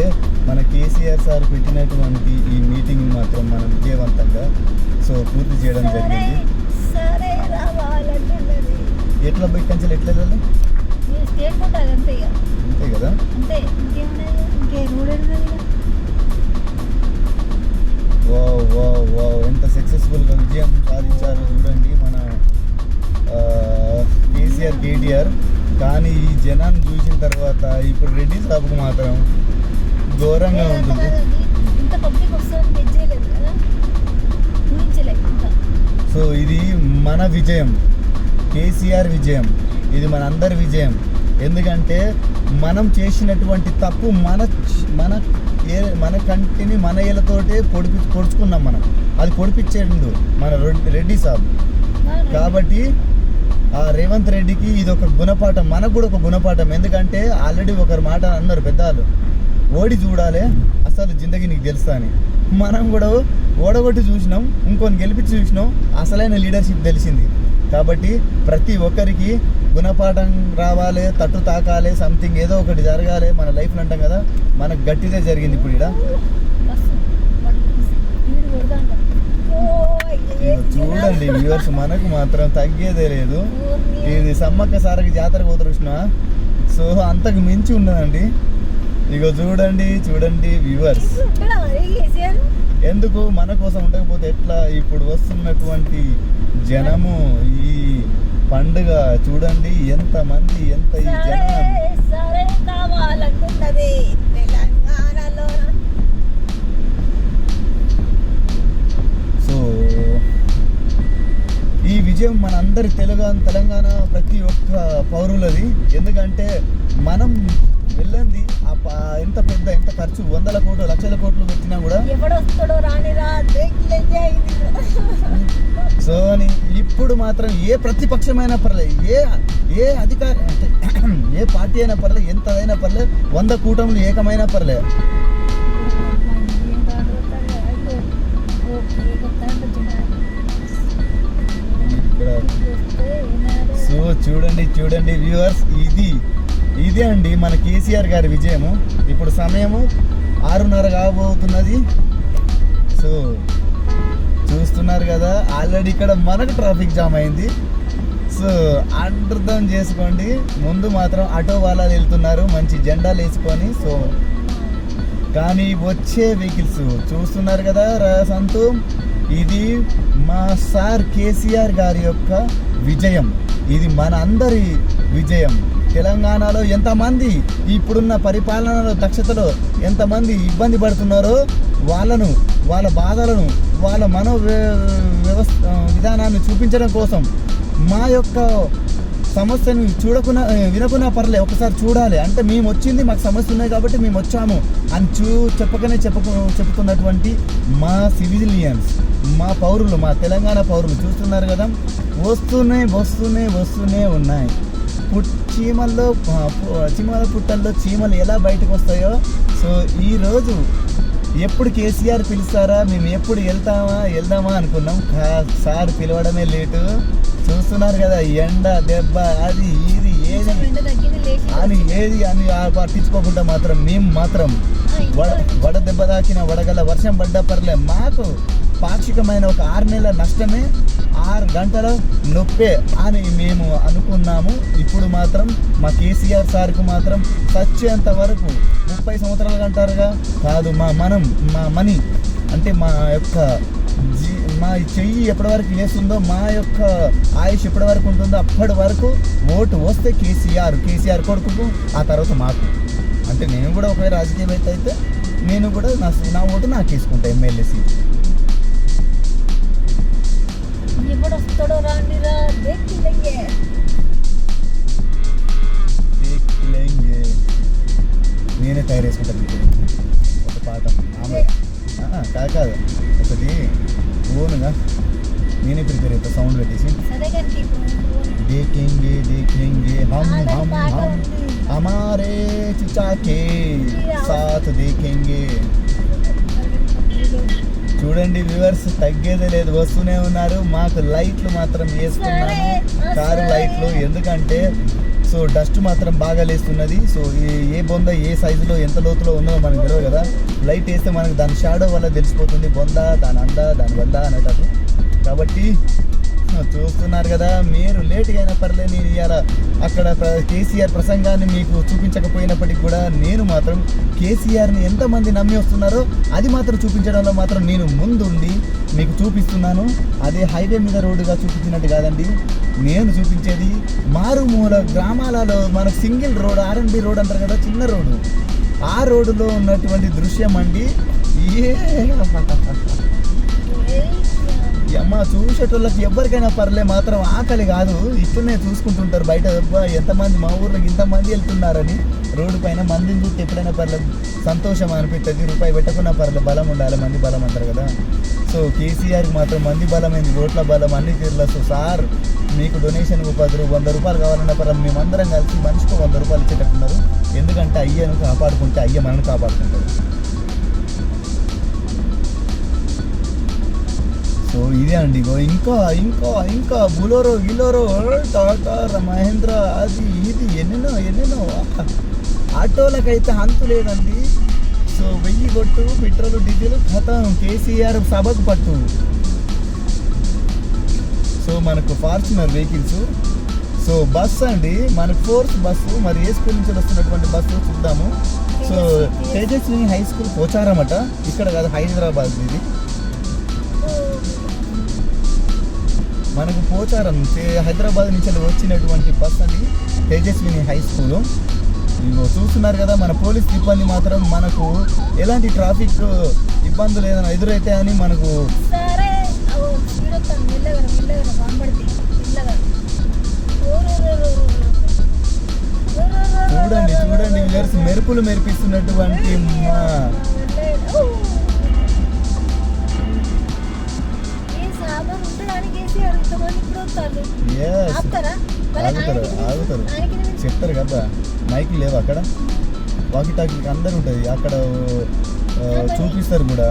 మన కేసీఆర్ సార్ పెట్టినటువంటి ఈ మీటింగ్ మాత్రం మనం విజయవంతంగా సో పూర్తి చేయడం జరిగింది. సరే రావాలంటున్నది ఎట్లా బయటంచెలు ఎట్లా వెళ్ళాలి? స్టేట్ ఉంటుంది అంతే ఇక అంతే కదా, అంతే ఇంకేమున్నది ఇంకే రూడ్ ఉంటుంది. వావ్ వావ్ వావ్, ఎంత సక్సెస్ఫుల్గా విజయం సాధించారు చూడండి మన కేసీఆర్ కేటీఆర్. కానీ ఈ జనాన్ని చూసిన తర్వాత ఇప్పుడు రెడ్డి సాబుకు మాత్రం ఘోరంగా ఉంటుంది. ఇంత పబ్లిక్ వస్తుంది తెచ్చేయలేదు కదా, ఊహించలేదు ఇంకా. సో ఇది మన విజయం, కేసీఆర్ విజయం, ఇది మన అందరి విజయం. ఎందుకంటే మనం చేసినటువంటి తప్పు మన కంటిని మన ఏళ్ళతోటే పొడుచుకున్నాం మనం. అది పొడిపించేందు మన రెడ్డి సాబ్. కాబట్టి ఆ రేవంత్ రెడ్డికి ఇది ఒక గుణపాఠం, మనకు కూడా ఒక గుణపాఠం. ఎందుకంటే ఆల్రెడీ ఒకరు మాట అన్నారు పెద్దవాళ్ళు, ఓడి చూడాలి అసలు జిందగీ నీకు తెలుస్తా అని. మనం కూడా ఓడగొట్టి చూసినాం, ఇంకొని గెలిపించి చూసినాం, అసలైన లీడర్షిప్ తెలిసింది. కాబట్టి ప్రతి ఒక్కరికి గుణపాఠం రావాలి, తట్టు తాకాలి, సంథింగ్ ఏదో ఒకటి జరగాలి మన లైఫ్లో అంటాం కదా. మనకు గట్టిదే జరిగింది ఇప్పుడు ఇక్కడ. చూడండి వ్యూవర్స్, మనకు మాత్రం తగ్గేదే లేదు. ఇది సమ్మక్క సారకి జాతర పోతున్న, సో అంతకు మించి ఉన్నదండి. ఇగో చూడండి చూడండి వ్యూవర్స్, ఎందుకు మన కోసం ఉండకపోతే ఎట్లా? ఇప్పుడు వస్తున్నటువంటి జనము, ఈ పండుగ చూడండి ఎంతమంది, ఎంత ఈ జనం. సో ఈ విజయం మన అందరి తెలంగాణ ప్రతి ఒక్క పౌరులది. ఎందుకంటే మనం వెళ్ళండి ఎంత పెద్ద ఎంత ఖర్చు, 100 కోట్లు 1,00,000 కోట్లు పెట్టినా కూడా సో ఇప్పుడు మాత్రం ఏ ప్రతిపక్షమైనా పర్లేదు, ఏ అధికారి అంటే ఏ పార్టీ అయినా పర్లేదు, ఎంతైనా పర్లేదు, 100 కూటములు ఏకమైనా పర్లేదు. సో చూడండి చూడండి వ్యూవర్స్, ఇదే అండి మన కేసీఆర్ గారి విజయము. ఇప్పుడు సమయము 6:30 కాబోతున్నది. సో చూస్తున్నారు కదా, ఆల్రెడీ ఇక్కడ మనకు ట్రాఫిక్ జామ్ అయింది. సో అర్థం చేసుకోండి, ముందు మాత్రం ఆటో వాళ్ళు వెళ్తున్నారు మంచి జెండాలు వేసుకొని. సో కానీ వచ్చే వెహికల్స్ చూస్తున్నారు కదా సంతు, ఇది మా సార్ కేసీఆర్ గారి యొక్క విజయం, ఇది మన అందరి విజయం. తెలంగాణలో ఎంతమంది ఇప్పుడున్న పరిపాలనలో దక్షతలో ఎంతమంది ఇబ్బంది పడుతున్నారో వాళ్ళను, వాళ్ళ బాధలను, వాళ్ళ విధానాన్ని చూపించడం కోసం మా యొక్క సమస్యను వినకున్నా పర్లే, ఒకసారి చూడాలి అంటే మేము వచ్చింది, మాకు సమస్య ఉన్నాయి కాబట్టి మేము వచ్చాము అని చెప్పకనే చెప్పుతున్నటువంటి మా సివిలియన్స్, మా పౌరులు, మా తెలంగాణ పౌరులు చూస్తున్నారు కదా, వస్తూనే ఉన్నాయి. చీమల పుట్టల్లో చీమలు ఎలా బయటకు వస్తాయో, సో ఈరోజు ఎప్పుడు కేసీఆర్ పిలుస్తారా, మేము ఎప్పుడు వెళ్దామా అనుకున్నాం. సార్ పిలవడమే లేటు. చూస్తున్నారు కదా, ఎండ దెబ్బ అది ఇది ఏది అని పట్టించుకోకుండా మాత్రం మేము మాత్రం వడ దెబ్బ తాకిన వడగల వర్షం పడ్డా పర్లే, మాకు పాక్షికమైన ఒక 6 నెలల నష్టమే 6 గంటల నొప్పే అని మేము అనుకున్నాము. ఇప్పుడు మాత్రం మా కేసీఆర్ సార్కు మాత్రం చచ్చేంత వరకు 30 సంవత్సరాలు అంటారుగా, కాదు మా మనీ అంటే మా మా చెయ్యి ఎప్పటి వరకు లేస్తుందో, మా యొక్క ఆయుష్ ఎప్పటి వరకు ఉంటుందో అప్పటి వరకు ఓటు వస్తే కేసీఆర్ కొడుకుకు, ఆ తర్వాత మాకు. అంటే నేను కూడా ఒకవేళ రాజకీయవేత్త అయితే నేను కూడా నా ఓటు నాకు తీసుకుంటా ఎమ్మెల్యే సీట్. ఎప్పుడు వస్తాడో రాండిరా, దేక్కిలేంగే. నేనే తయారు చేసుకుంటాను ఇప్పుడు ఒక పాట. కాదు ఒకటి ఓనుగా నేనే ప్రిపేర్ అవుతా, సౌండ్ పెట్టేసి. సరే కానీ देखेंगे हम हमारे चिचा के साथ देखेंगे. చూడండి వ్యూవర్స్, తగ్గేదే లేదు, వస్తూనే ఉన్నారు. మాకు లైట్లు మాత్రం వేస్తున్నాము, కారు లైట్లు. ఎందుకంటే సో డస్ట్ మాత్రం బాగా లేస్తున్నది. సో ఏ బొంద ఏ సైజులో ఎంత లోతులో ఉందో మనకు తెలియదు కదా. లైట్ వేస్తే మనకు దాని షాడో వల్ల తెలిసిపోతుంది, బొంద దాని దాని వల్ల అనేటట్టు. కాబట్టి చూస్తున్నారు కదా, మీరు లేట్గా అయినా పర్లేదు, నేను ఇవాళ అక్కడ కేసీఆర్ ప్రసంగాన్ని మీకు చూపించకపోయినప్పటికీ కూడా నేను మాత్రం కేసీఆర్ని ఎంతమంది నమ్మి వస్తున్నారో అది మాత్రం చూపించడంలో మాత్రం నేను ముందుండి మీకు చూపిస్తున్నాను. అదే హైవే మీద రోడ్డుగా చూపించినట్టు కాదండి, నేను చూపించేది మారుమూల గ్రామాలలో మనకు సింగిల్ రోడ్, R&B రోడ్ అంటారు కదా, చిన్న రోడ్డు. ఆ రోడ్డులో ఉన్నటువంటి దృశ్యం అండి. అమ్మ చూసేటోళ్ళకి ఎవరికైనా పర్లే, మాత్రం ఆకలి కాదు. ఇక్కడనే చూసుకుంటుంటారు బయట, ఎంతమంది మా ఊర్లోకి ఇంతమంది వెళ్తున్నారని. రోడ్డు పైన మందిని చూస్తే ఎప్పుడైనా పర్లేదు సంతోషం అనిపిస్తుంది. రూపాయి పెట్టకున్నా పర్లేదు, బలం ఉండాలి, మంది బలం అంటారు కదా. సో కేసీఆర్కి మాత్రం మంది బలమైంది, ఓట్ల బలం అన్ని తీరులో. సో సార్ మీకు డొనేషన్ 100 రూపాయలు కావాలన్నా పర్లేదు, మేమందరం కలిసి మనిషికి 100 రూపాయలు ఇచ్చేటట్టున్నారు. ఎందుకంటే అయ్యను కాపాడుకుంటే అయ్య మనల్ని కాపాడుకుంటారు. సో ఇదే అండి. ఇంకా ఇంకా ఇంకా బులోరో గిలోరో టాటా మహేంద్ర అది ఇది ఎన్నెన్నో ఆటోలకైతే అంతు లేదండి. సో 1000 కొట్టు పెట్రోల్ డీజిల్ ఖతం, కేసీఆర్ సభకు పట్టు. సో మనకు ఫార్చునర్ వెహికల్స్. సో బస్ అండి మనకు ఫోర్త్ బస్సు. మరి ఏ స్కూల్ నుంచి వస్తున్నటువంటి బస్సు చూద్దాము. So Tejaswini high school Pocharam అట, ఇక్కడ కాదు హైదరాబాద్ ఇది. మనకు పోచారం హైదరాబాద్ నుంచి వచ్చినటువంటి బస్ అండి తేజస్విని హై స్కూలు. ఇగో చూస్తున్నారు కదా, మన పోలీస్ సిబ్బంది మాత్రం మనకు ఎలాంటి ట్రాఫిక్ ఇబ్బందులు ఏదైనా ఎదురైతే అని మనకు చూడండి వ్యూవర్స్, మెరుపులు మెరిపిస్తున్నటువంటి ఆగుతారు చెప్తారు కదా. మైకి లేవు అక్కడ, వాకి టాకీకి అందరు ఉంటుంది అక్కడ, చూపిస్తారు కూడా.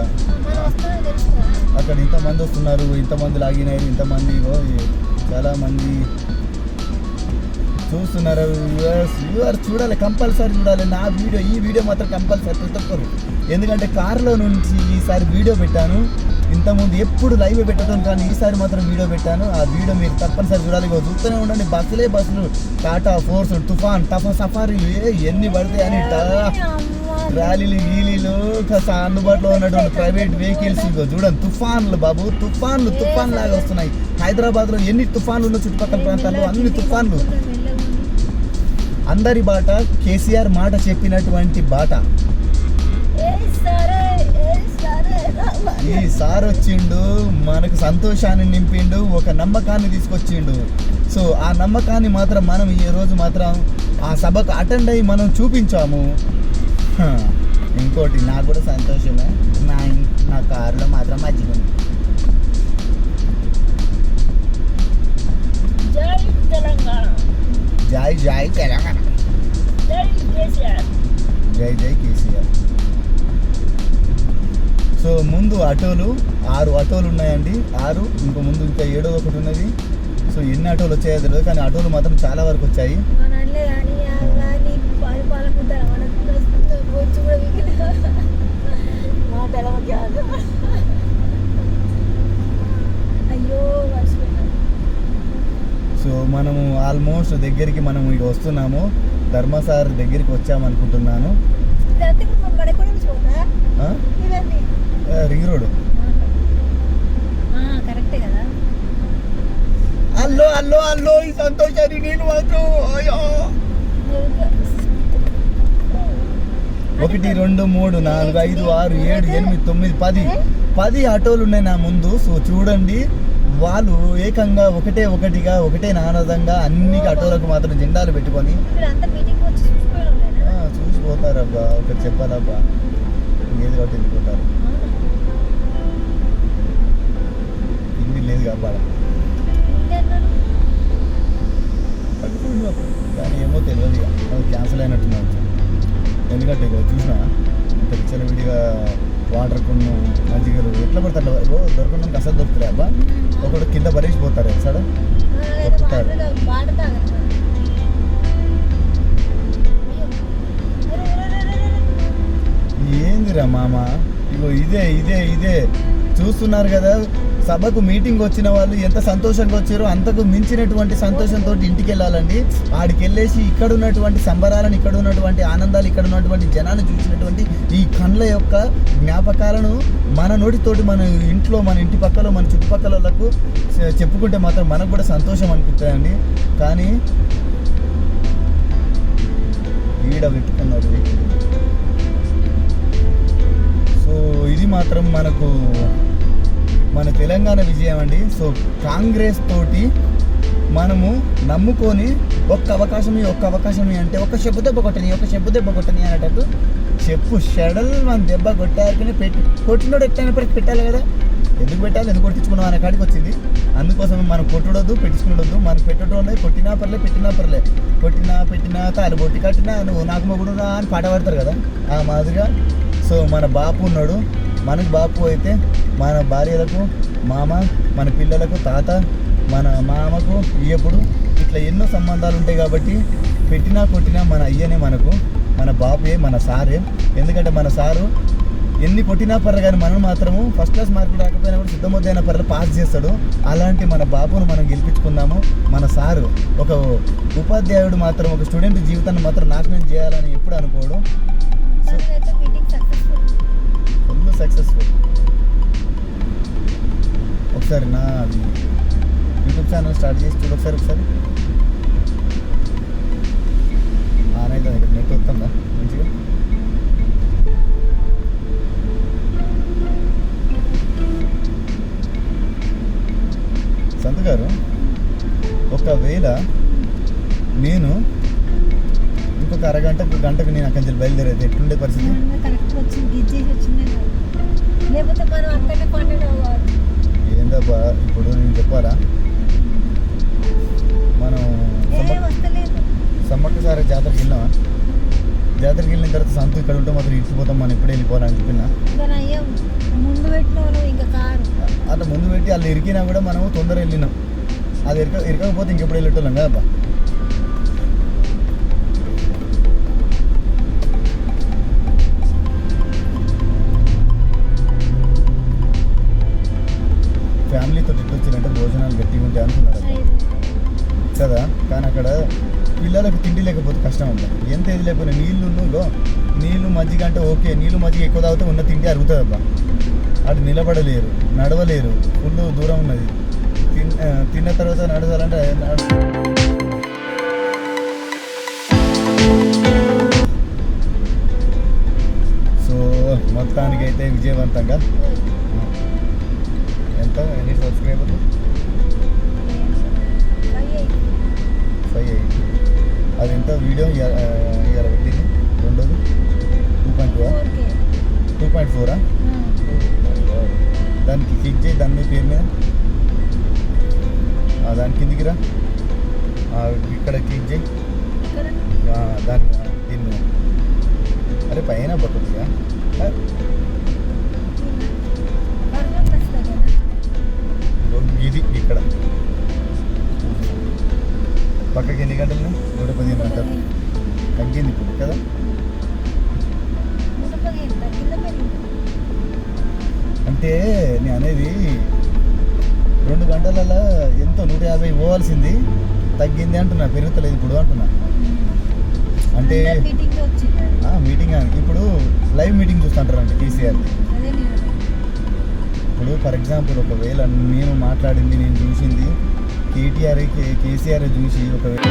అక్కడ ఇంతమంది వస్తున్నారు, ఇంతమంది లాగినారు, ఇంతమంది చాలామంది చూస్తున్నారు. వ్యూవర్స్ చూడాలి, కంపల్సరీ చూడాలి నా వీడియో. ఈ వీడియో మాత్రం కంపల్సరీ ప్రతి ఒక్కరు, ఎందుకంటే కారులో నుంచి ఈసారి వీడియో పెట్టాను. ఇంతకుముందు ఎప్పుడు లైవ్ పెట్టడం కానీ ఈసారి మాత్రం వీడియో పెట్టాను. ఆ వీడియో మీరు తప్పనిసరి చూడాలి. చూస్తూనే ఉండండి, బస్సులు టాటా ఫోర్స్, తుఫాన్, సఫారీలు ఎన్ని పడతాయి అని, ర్యాలీలు గీలీలు అందుబాటులో ఉన్నటువంటి ప్రైవేట్ వెహికల్స్. చూడండి తుఫాన్లు బాబు, తుఫాన్ లాగా వస్తున్నాయి. హైదరాబాద్లో ఎన్ని తుఫాన్లు ఉన్న చుట్టుపక్కల ప్రాంతాల్లో అన్ని తుఫాన్లు. అందరి బాట కేసీఆర్ మాట చెప్పినటువంటి బాట. ఈ సార్ వచ్చిండు, మనకు సంతోషాన్ని నింపిండు, ఒక నమ్మకాన్ని తీసుకొచ్చిండు. సో ఆ నమ్మకాన్ని మాత్రం మనం ఈ రోజు మాత్రం ఆ సభకు అటెండ్ అయ్యి మనం చూపించాము. ఇంకోటి నాకు కూడా సంతోషమే, నా కారులో మాత్రం మజ్జిగ ఉంది. జై తెలంగాణ, జై తెలంగాణ, జై కేసీఆర్. సో ముందు ఆటోలు 6 ఆటోలు ఉన్నాయండి, 6. ఇంకో ముందు ఇంకా 7వ ఒకటి ఉన్నది. సో ఎన్ని ఆటోలు వచ్చాయో తెలియదు, కానీ ఆటోలు మాత్రం చాలా వరకు వచ్చాయి. సో మనము ఆల్మోస్ట్ దగ్గరికి మనం ఇక వస్తున్నాము, ధర్మసార్ దగ్గరికి వచ్చామనుకుంటున్నాను. రింగ్ రోడ్ కరెక్టే కదా. అల్లో అల్లో అల్లో ఈ సంతోషాన్ని నేను మాత్రం అయ్యో. 1 2 3 4 5 6 7 8 9 10 ఆటోలు ఉన్నాయి నా ముందు. సో చూడండి, వాళ్ళు ఏకంగా ఒకటే నానదంగా అన్ని ఆటోలకు మాత్రం జెండాలు పెట్టుకొని వీళ్ళంతా మీటింగ్ వచ్చి చూసిపోయినా చూసిపోతారబ్బా. ఒకటి చెప్పాలబ్బా, ఇంకేది కాబట్టి వెళ్ళిపోతారు. ఇన్ని లేదు కాబట్టి కానీ ఏమో తెలియదు, ఇక అది క్యాన్సిల్ అయినట్టున్నాడు. ఎందుకంటే ఇక చూసినా ఇంత విచ్చలవిడిగా వాటర్ కొన్ను మజ్జిగలు ఎట్లా పడతారు దొరకడానికి అసలు దొరుకుతాయి అబ్బా. ఒకడు కింద పరేసిపోతారు సడ దొరుకుతారు. ఏందిరా మామ, ఇగో ఇదే చూస్తున్నారు కదా. సభకు మీటింగ్ వచ్చిన వాళ్ళు ఎంత సంతోషంగా వచ్చారో అంతకు మించినటువంటి సంతోషంతో ఇంటికి వెళ్ళాలండి. ఆడికి వెళ్ళేసి ఇక్కడ ఉన్నటువంటి సంబరాలను, ఇక్కడ ఉన్నటువంటి ఆనందాలు, ఇక్కడ ఉన్నటువంటి జనాన్ని చూసినటువంటి ఈ కళ్ళ యొక్క జ్ఞాపకాలను మన నోటితోటి మన ఇంట్లో, మన ఇంటి పక్కల, మన చుట్టుపక్కల వాళ్ళకు చెప్పుకుంటే మాత్రం మనకు కూడా సంతోషం అనిపిస్తుందండి. కానీ ఈడ పెట్టుకున్నారు. సో ఇది మాత్రం మన తెలంగాణ విజయం అండి. సో కాంగ్రెస్ తోటి మనము నమ్ముకొని ఒక్క అవకాశం అంటే ఒక చెప్పు దెబ్బ కొట్టని అనేటట్టు చెప్పు షెడల్ మన దెబ్బ కొట్టారు. కొట్టినోడు ఎట్లయినా పెట్టాలి కదా. ఎందుకు కొట్టించుకున్నాం అనే కాడికి వచ్చింది. అందుకోసం మనం కొట్టుడొద్దు, పెట్టించుకునొద్దు. మనకు పెట్టడం కొట్టినా పర్లే పెట్టినా తాలిబొట్టి కట్టినా నువ్వు నాకు మొగుడు అని పాట పాడతారు కదా, ఆ మాదిరిగా. సో మన బాపు ఉన్నాడు, మనకు బాపు అయితే మన భార్యలకు మామ, మన పిల్లలకు తాత, మన మామకు ఇయ్యప్పుడు ఇట్లా ఎన్నో సంబంధాలు ఉంటాయి. కాబట్టి పెట్టినా కొట్టినా మన అయ్యనే మనకు, మన బాపుయే, మన సారే. ఎందుకంటే మన సారు ఎన్ని కొట్టినా పర్లే కానీ మనం మాత్రము ఫస్ట్ క్లాస్ మార్కులు రాకపోయినా కూడా సిద్ధమొద్దైనా పర్లే పాస్ చేస్తాడు. అలాంటి మన బాపును మనం గెలిపించుకుందాము. మన సారు ఒక ఉపాధ్యాయుడు మాత్రం ఒక స్టూడెంట్ జీవితాన్ని మాత్రం నాశనం చేయాలని ఎప్పుడు అనుకోడు. Full successful. ఒకసారి నా యూట్యూబ్ ఛానల్ స్టార్ట్ చేసి చూడు ఒకసారి ఆనైతే ఇక్కడ నెట్ వస్తుందా మంచిగా. సంతు గారు, ఒకవేళ నేను ఇంకొక గంటకు నేను అక్కడి నుంచి బయలుదేరేది ఎట్లుండే పరిస్థితి? ఏందబ్బా ఇప్పుడు నేను చెప్పాలా? మనం సమ్మక్క సారి జాతరకి వెళ్ళినామా? జాతరకి వెళ్ళిన తర్వాత సంతు ఇక్కడ ఉంటే మాత్రం ఇచ్చిపోతాం, మనం ఇప్పుడే వెళ్ళిపోవాలని చెప్పినా. అట్లా ముందు పెట్టి వాళ్ళు ఇరికినా కూడా మనం తొందర వెళ్ళినాం. అది ఇరకపోతే ఇంకెప్పుడు వెళ్ళేటోళ్ళం కదబ్బా. ఫ్యామిలీతో ఇట్టు వచ్చినట్టే భోజనాలు గట్టిగా ఉంటాయి అనుకున్నారు కదా. కానీ అక్కడ పిల్లలకు తిండి లేకపోతే కష్టం అంట. ఎంత ఏది లేకపోయినా నీళ్ళు మజ్జిగ అంటే ఓకే, నీళ్ళు మజ్జిగ ఎక్కువ తాగితే ఉన్న తిండి అరుగుతుంది అబ్బా. అటు నిలబడలేరు, నడవలేరు, ఫుల్ దూరం ఉన్నది. తిన్న తర్వాత నడవాలంటే సో మొత్తానికైతే విజయవంతంగా ఎన్ని సబ్స్క్రైబర్లు? 580. అది ఎంత వీడియో ఇవాళ పెట్టింది? రెండోది 2.4 దానికి క్లిక్ చేయి, దాని మీద పేరు మీద దాని కిందికి రా, ఇక్కడ క్లిక్ చేయి దాని దీన్ని. అరే పైన పక్కగా ఇది ఇక్కడ పక్కకి ఎన్ని గంటలు? 115 గంటలు తగ్గింది ఇప్పుడు కదా. అంటే నేను అనేది 2 గంటలలో ఎంతో 150 పోవాల్సింది తగ్గింది అంటున్నా, పెరుగుతలేదు ఇప్పుడు అంటున్నా. అంటే మీటింగ్ ఇప్పుడు లైవ్ మీటింగ్ చూస్తుంటారంట కేసీఆర్. ఇప్పుడు ఫర్ ఎగ్జాంపుల్ ఒకవేళ నేను మాట్లాడింది నేను చూసింది కేసీఆర్ చూసి ఒకవేళ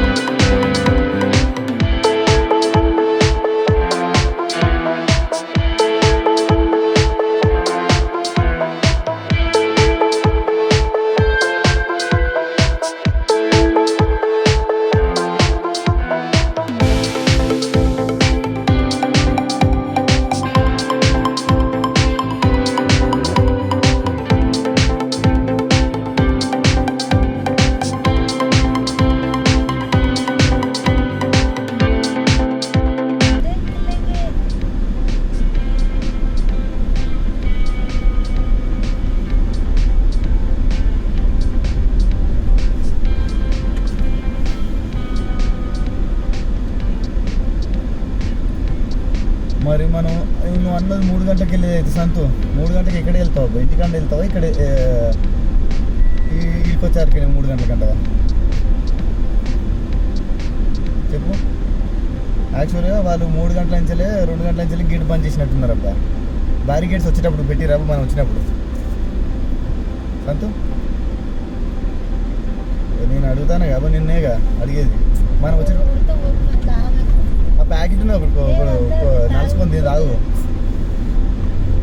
మరి మనం నువ్వు అన్నది 3 గంటలకు వెళ్ళేది అయితే సంతు 3 గంటలకు ఎక్కడ వెళ్తావు ఇంటికాడ వెళ్తావా ఇక్కడ ఇక్కడికొచ్చారికి 3 గంటల కంటగా చెప్పు. యాక్చువల్గా వాళ్ళు 3 గంటల నుంచి 2 గంటల నుంచి గేట్ బంద్ చేసినట్టున్నారు అబ్బా. బ్యారికేడ్స్ వచ్చేటప్పుడు పెట్టిరాబు మనం వచ్చినప్పుడు సంతు. నేను అడుగుతాను కాబా నిన్నేగా అడిగేది. మనం వచ్చిన ఆ ప్యాకెట్ నలుసుకొని తాగు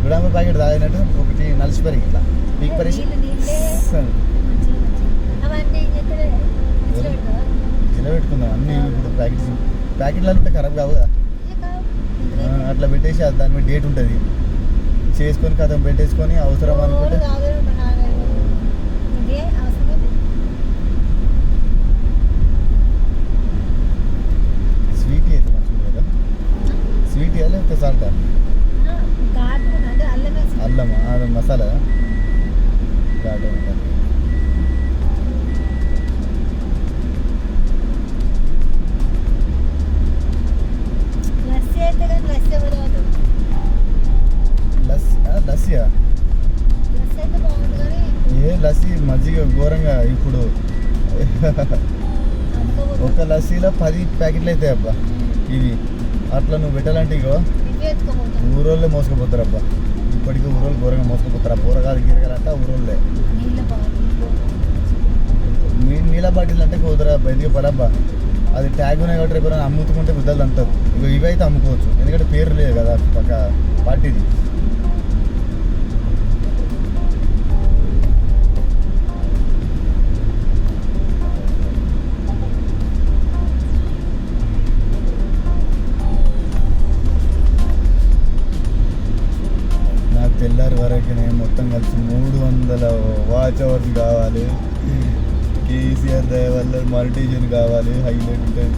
గుడాంబ ప్యాకెట్ తాగినట్టు ఒకటి నలిసి పెరిగి ఇట్లా పీక్ పరిచి పెట్టుకుందాం అన్నీ. ఇప్పుడు ప్యాకెట్లలో ఉంటే ఖరాబ్ కావు కదా, అట్లా పెట్టేసి దాని మీద డేట్ ఉంటుంది చేసుకొని కథం పెట్టేసుకొని అవసరం అనుకుంటే స్వీట్ అయితే మంచిగా కదా. స్వీట్ లేకపోతే సాల్ట్ అల్లమా అది మసాలా ఘాటు ఉంటుంది. లస్సీయా ఏ లస్సీ మజ్జిగ ఘోరంగా ఇప్పుడు ఒక లస్సీలో 10 ప్యాకెట్లు అవుతాయి అబ్బా. ఇవి అట్లా నువ్వు పెట్టాలంటే ఇగో ఊరోళ్ళే మోసుకుపోతారు అబ్బా. ఇప్పటికీ ఊరోళ్ళు ఘోరంగా మోసుకుపోతారు. ఆ పూరగాలు గిరగాలంటే ఊరోళ్ళే. నీళ్ళ బాటిల్ అంటే కుదరా ఎందుకు పడబ్బా. అది ట్యాగ్ ఉన్నాయి కాబట్టి రేపు అమ్ముతుకుంటే గుద్దలు అంటారు. ఇగో ఇవి అయితే అమ్ముకోవచ్చు ఎందుకంటే పేరు లేదు కదా పక్క పార్టీది. తెల్లారి వరకు మొత్తం కలిసి 300 వాచ్ అవర్స్ కావాలి. కేసీఆర్ దయ వల్ల మానిటైజేషన్ కావాలి, హైలైట్ ఉంటుంది.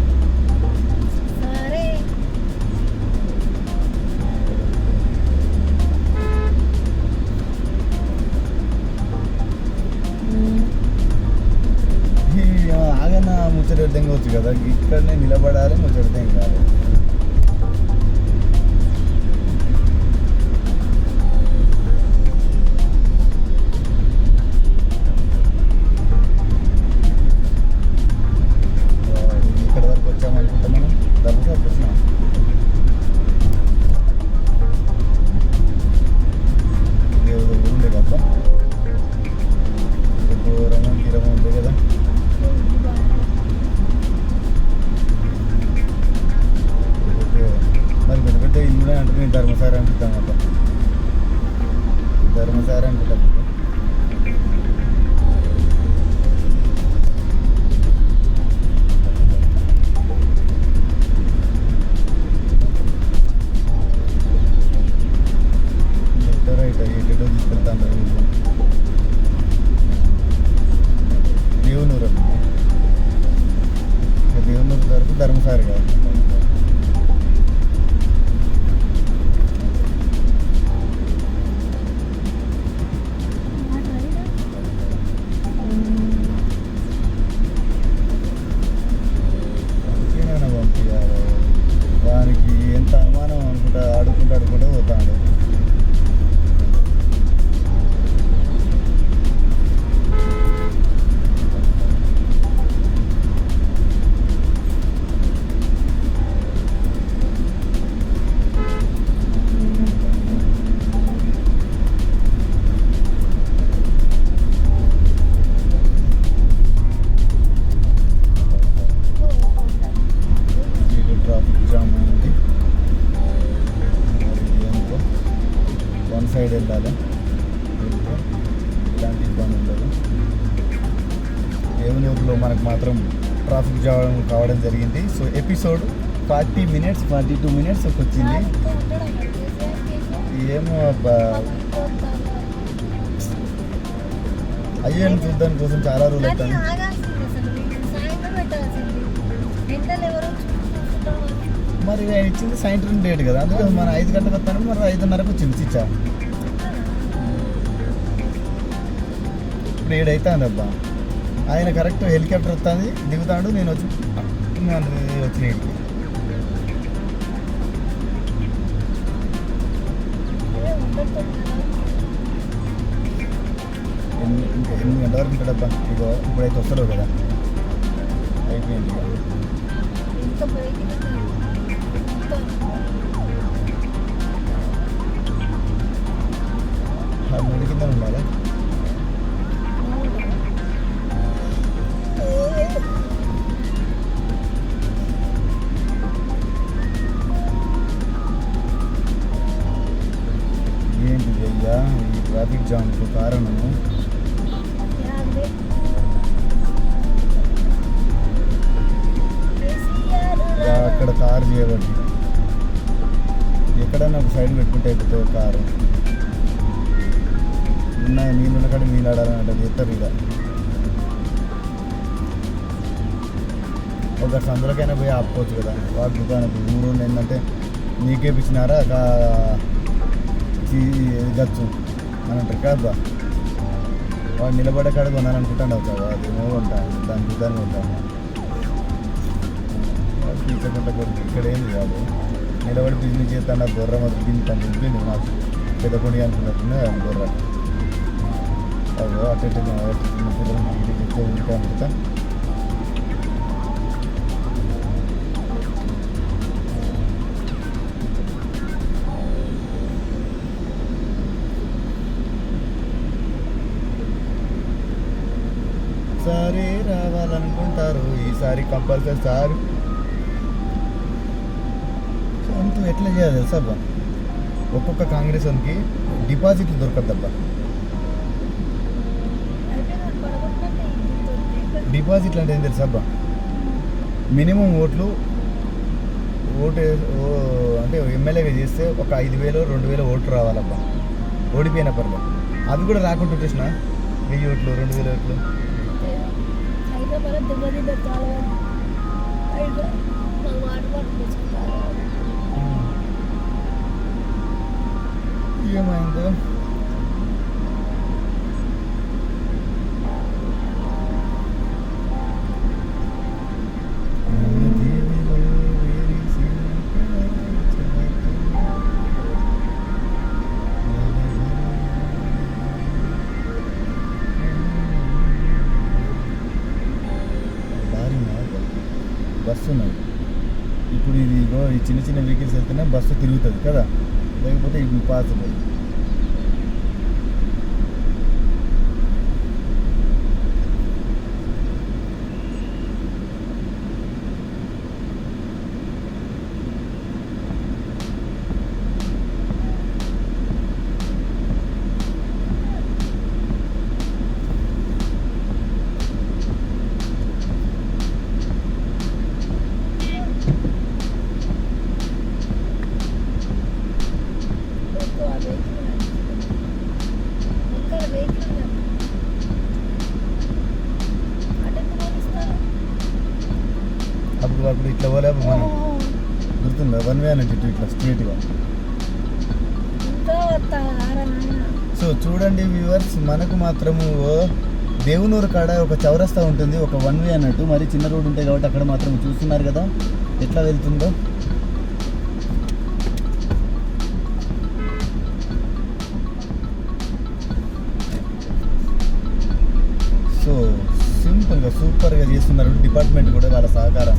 ఆగన్నా ముచ్చట వచ్చు కదా, ఇక్కడనే నిలబడాలి ముచ్చట కాదు. ధర్మసారి అనుకుంటాం అబ్బా. ధర్మసారి అనుకుంటాం. రైట్ ఎటో తీసుకెళ్తాను దేవునూరు. దేవునూరు తరపు ధర్మసారి కాదు. సైడ్ వెళ్ళాలి. వెళ్తే ఇలాంటి ఇబ్బంది ఉండదు. దేవునూరులో మనకు మాత్రం ట్రాఫిక్ జామ్ కావడం జరిగింది. సో ఎపిసోడ్ 40 minutes 42 minutes వచ్చింది. ఏమో అబ్బా, అయ్యని చూడడానికి కోసం చాలా రోజులు అవుతాను. మరి ఆయన ఇచ్చింది సాయంత్రం డేట్ కదా, అందుకే మన 5 గంటలకు వస్తాను. మరి 5:30కు వచ్చింది చిచ్చా. ఇప్పుడు 7 అవుతుంది అబ్బా. ఆయన కరెక్ట్ హెలికాప్టర్ వస్తుంది, దిగుతాడు. నేను వచ్చి వచ్చిన ఇంటికి ఇంకా 8 గంటల వరకు ఉంటాడబ్బా. ఇగో ఇప్పుడైతే వస్తాడు కదా, అయిపోయింది. ముందు కింద ఉండాలి. ఏంటిది అయ్యా ఈ ట్రాఫిక్ జామ్కు కారణము? అక్కడ కారు చేయబడి ఎక్కడన్నా ఒక సైడ్ పెట్టుకుంటే అయిపోతుంది కారు. నీళ్ళున్న కాడ నీళ్ళు ఆడాలని అంటే చెప్తారు. ఇక ఒక సందులకైనా పోయి ఆపుకోవచ్చు కదా. వాడు దుకాణం ఊరు ఏంటంటే నీకేపించినారా గచ్చు అని అంటారు కదా. వాడు నిలబడే కాడ కొనాలనుకుంటాడు కదా, అదేమో ఉంటాను దాని దుకాణం ఉంటాను. తీర్చకుండా కొడుకు ఇక్కడ ఏంది కాదు, నిలబడి బిజినెస్ చేస్తాను. గొర్రె మొదలు కింద తను ఉంపింది నాకు పెద్ద పొడి అనుకున్నట్టున్నా గొర్రె. అదో అటు పిల్లలు ఇంటికి ఎక్కువ ఉంటా అనుకుంటా. సరే రావాలనుకుంటారు ఈసారి కంపల్సరీ సార్. అంటూ ఎట్లా చేయాలి తెలుసా అబ్బా, ఒక్కొక్క కాంగ్రెస్ వానికి డిపాజిట్లు దొరకద్దబ్బా. డిపాజిట్లు అంటే ఏం తెలుసా అబ్బా, మినిమం ఓటు అంటే ఎమ్మెల్యేగా చేస్తే ఒక 5,000 2,000 ఓట్లు రావాలబ్బా. ఓడిపోయిన పర్లేదు. అవి కూడా రాకుండా వచ్చేసిన 1000 ఓట్లు 2,000 ఓట్లు. ఏమైందో బస్సు ఉన్నది. ఇప్పుడు ఇది ఈ చిన్న చిన్న వెహికల్స్ వెళ్తేనే బస్సు తిరుగుతుంది కదా, లేకపోతే ఇది పాసిబుల్. అప్పుడు ఇట్లా పోలేపు మనం గుర్తుందా, 1 వే అని ఇట్లా స్ట్రీట్గా. సో చూడండి వ్యూవర్స్, మనకు మాత్రము దేవునూరు కాడ ఒక చౌరస్తా ఉంటుంది, ఒక 1 వే అన్నట్టు. మరి చిన్న రోడ్డు ఉంటాయి కాబట్టి అక్కడ మాత్రం చూస్తున్నారు కదా ఎట్లా వెళ్తుందో. సో సింపుల్గా సూపర్గా చేస్తున్నారు డిపార్ట్మెంట్ కూడా, వాళ్ళ సహకారం.